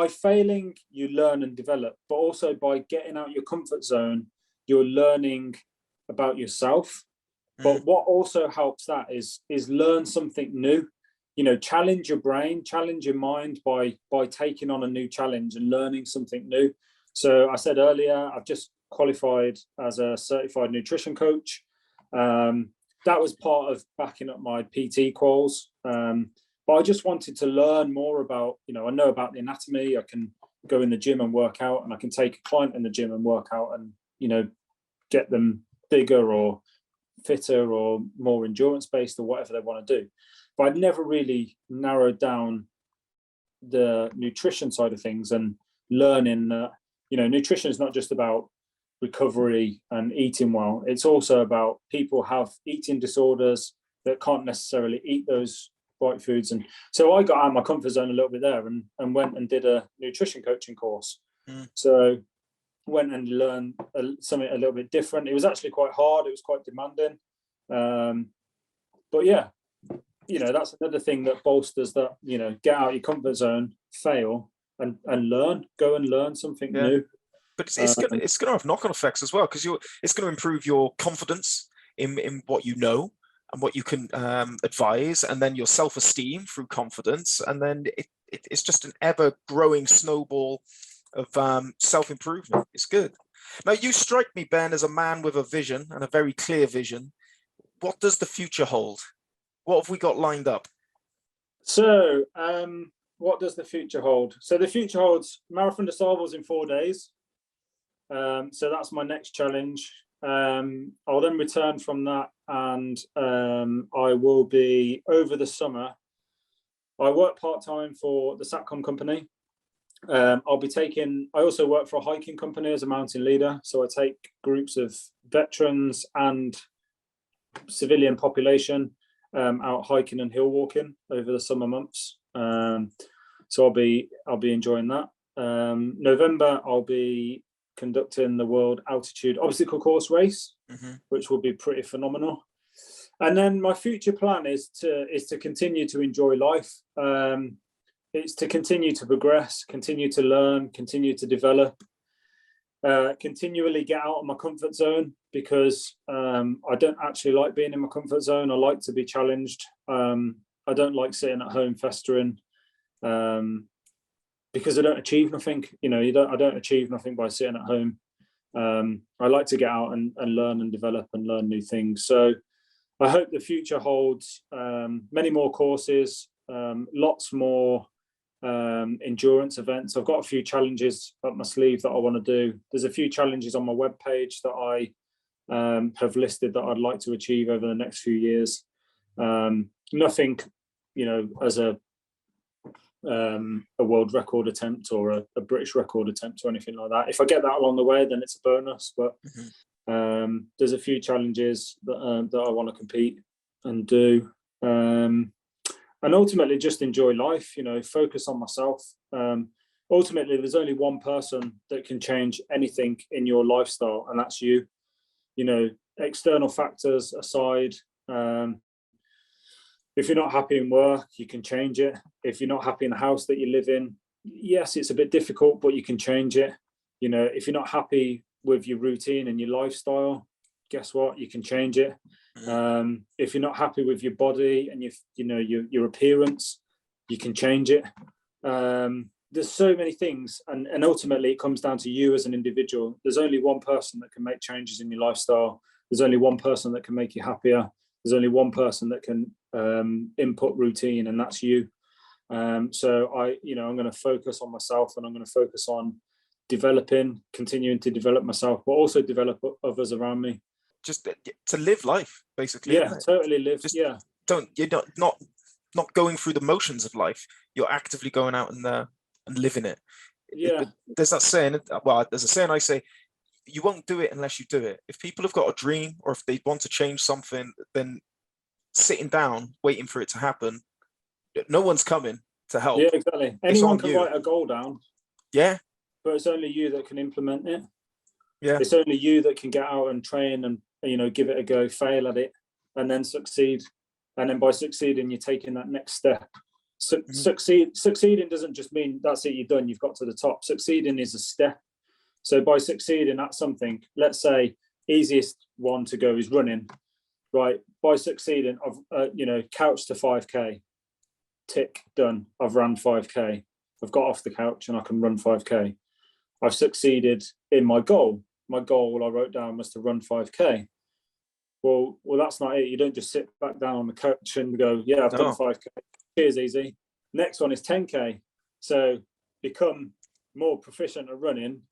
failing you learn and develop, but also by getting out your comfort zone, you're learning about yourself. But what also helps that is learn something new. Challenge your brain, challenge your mind by taking on a new challenge and learning something new. So I said earlier, I've just qualified as a certified nutrition coach. That was part of backing up my PT quals. But I just wanted to learn more about, I know about the anatomy. I can go in the gym and work out, and I can take a client in the gym and work out and, get them bigger or fitter or more endurance based or whatever they want to do. But I'd never really narrowed down the nutrition side of things and learning that, nutrition is not just about recovery and eating well. It's also about people have eating disorders that can't necessarily eat those right foods. And so I got out of my comfort zone a little bit there and went and did a nutrition coaching course. So went and learned something a little bit different. It was actually quite hard. It was quite demanding. But yeah, that's another thing that bolsters that, get out your comfort zone, fail and learn, go and learn something new. But it's going to have knock-on effects as well, because it's going to improve your confidence in what you know and what you can advise, and then your self-esteem through confidence. And then it's just an ever-growing snowball of self-improvement. It's good. Now, you strike me, Ben, as a man with a vision, and a very clear vision. What does the future hold? What have we got lined up? So, what does the future hold? So the future holds Marathon des Sables in 4 days. So that's my next challenge. I'll then return from that, and I will be, over the summer, I work part-time for the Satcom company. I also work for a hiking company as a mountain leader. So I take groups of veterans and civilian population out hiking and hill walking over the summer months. So I'll be enjoying that. November, I'll be conducting the World Altitude Obstacle Course race, which will be pretty phenomenal. And then my future plan is to continue to enjoy life. It's to continue to progress, continue to learn, continue to develop, continually get out of my comfort zone, because I don't actually like being in my comfort zone. I like to be challenged. I don't like sitting at home festering, because I don't achieve nothing. I don't achieve nothing by sitting at home. I like to get out and learn and develop and learn new things. So I hope the future holds many more courses, lots more endurance events. I've got a few challenges up my sleeve that I want to do. There's a few challenges on my webpage that I have listed that I'd like to achieve over the next few years. Nothing, as a world record attempt or a British record attempt or anything like that. If I get that along the way, then it's a bonus. But there's a few challenges that I want to compete and do. And ultimately just enjoy life, focus on myself. Ultimately, there's only one person that can change anything in your lifestyle, and that's you. External factors aside, if you're not happy in work, you can change it. If you're not happy in the house that you live in, yes, it's a bit difficult, but you can change it. If you're not happy with your routine and your lifestyle, guess what? You can change it. If you're not happy with your body and your appearance, you can change it. There's so many things, and ultimately it comes down to you as an individual. There's only one person that can make changes in your lifestyle. There's only one person that can make you happier. There's only one person that can input routine, and that's you. So I'm going to focus on myself, and I'm going to focus on continuing to develop myself, but also develop others around me. Just to live life, basically. Yeah, totally live. You're not going through the motions of life. You're actively going out and living it. Yeah. There's that saying. Well, there's a saying I say: you won't do it unless you do it. If people have got a dream, or if they want to change something, then sitting down waiting for it to happen, no one's coming to help. Yeah, exactly. Anyone can write a goal down. Yeah. But it's only you that can implement it. Yeah. It's only you that can get out and train and give it a go, fail at it, and then succeed. And then by succeeding, you're taking that next step. Succeeding doesn't just mean that's it, you're done, you've got to the top. Succeeding is a step. So by succeeding at something, let's say easiest one to go is running, right? By succeeding, I've couch to 5K, tick, done. I've run 5K. I've got off the couch and I can run 5K. I've succeeded in my goal. My goal I wrote down was to run 5K. Well, that's not it. You don't just sit back down on the couch and go, yeah, I've done 5K. Cheers, easy. Next one is 10K. So become more proficient at running,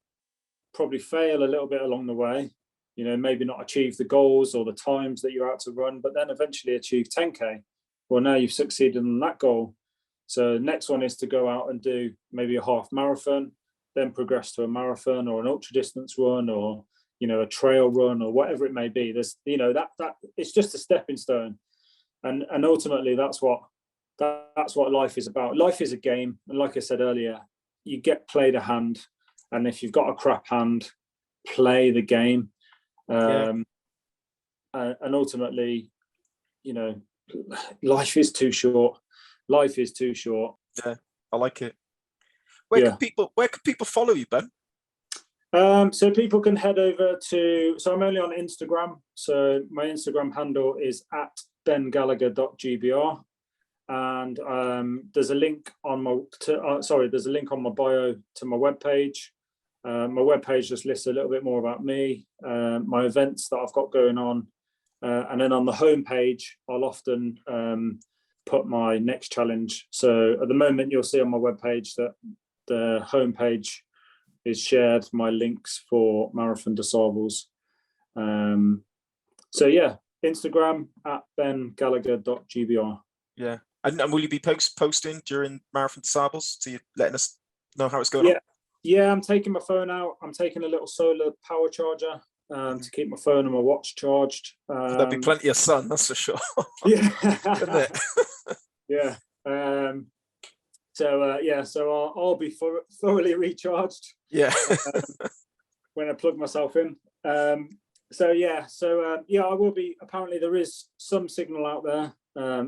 probably fail a little bit along the way, maybe not achieve the goals or the times that you're out to run, but then eventually achieve 10K. Well, now you've succeeded on that goal. So next one is to go out and do maybe a half marathon, then progress to a marathon or an ultra distance run, or a trail run, or whatever it may be. There's that it's just a stepping stone, and ultimately that's what life is about. Life is a game, and like I said earlier, you get played a hand, and if you've got a crap hand, play the game. And ultimately, life is too short. Life is too short. Yeah, I like it. Where can people follow you, Ben? So people can head over to, so I'm only on Instagram. So my Instagram handle is @bengallagher.gbr. And there's a link on my bio to my webpage. My webpage just lists a little bit more about me, my events that I've got going on. And then on the homepage, I'll often put my next challenge. So at the moment, you'll see on my webpage that the homepage is shared my links for Marathon des Sables. So yeah, Instagram at bengallagher.gbr. Yeah. And will you be posting during Marathon des Sables? So you letting us know how it's going on? Yeah, I'm taking my phone out. I'm taking a little solar power charger to keep my phone and my watch charged. There'll be plenty of sun, that's for sure. Yeah. Isn't it? Yeah. So I'll be thoroughly recharged. Yeah. When I plug myself in. I will be. Apparently, there is some signal out there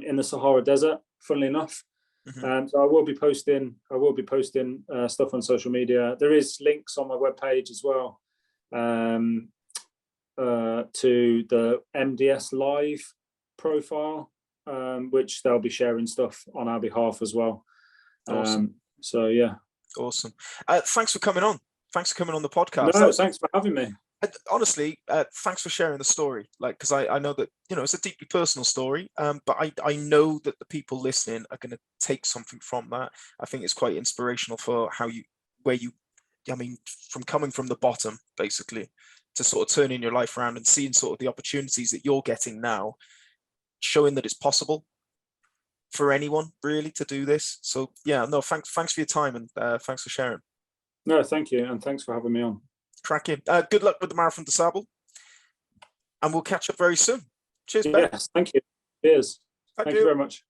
in the Sahara Desert. Funnily enough, so I will be posting. Stuff on social media. There is links on my webpage as well to the MDS Live profile, which they'll be sharing stuff on our behalf as well. Awesome. Awesome. Thanks for coming on. Thanks for coming on the podcast. No, thanks for having me. Honestly, thanks for sharing the story. Like, because I know that, you know, it's a deeply personal story, but I know that the people listening are going to take something from that. I think it's quite inspirational for from coming from the bottom, basically, to sort of turning your life around and seeing sort of the opportunities that you're getting now, showing that it's possible for anyone really to do this. So yeah, no, thanks for your time, and thanks for sharing. No, thank you, and thanks for having me on. Cracking. Good luck with the Marathon des Sables, and we'll catch up very soon. Cheers, Ben. Yes, thank you. Cheers. Thank you very much.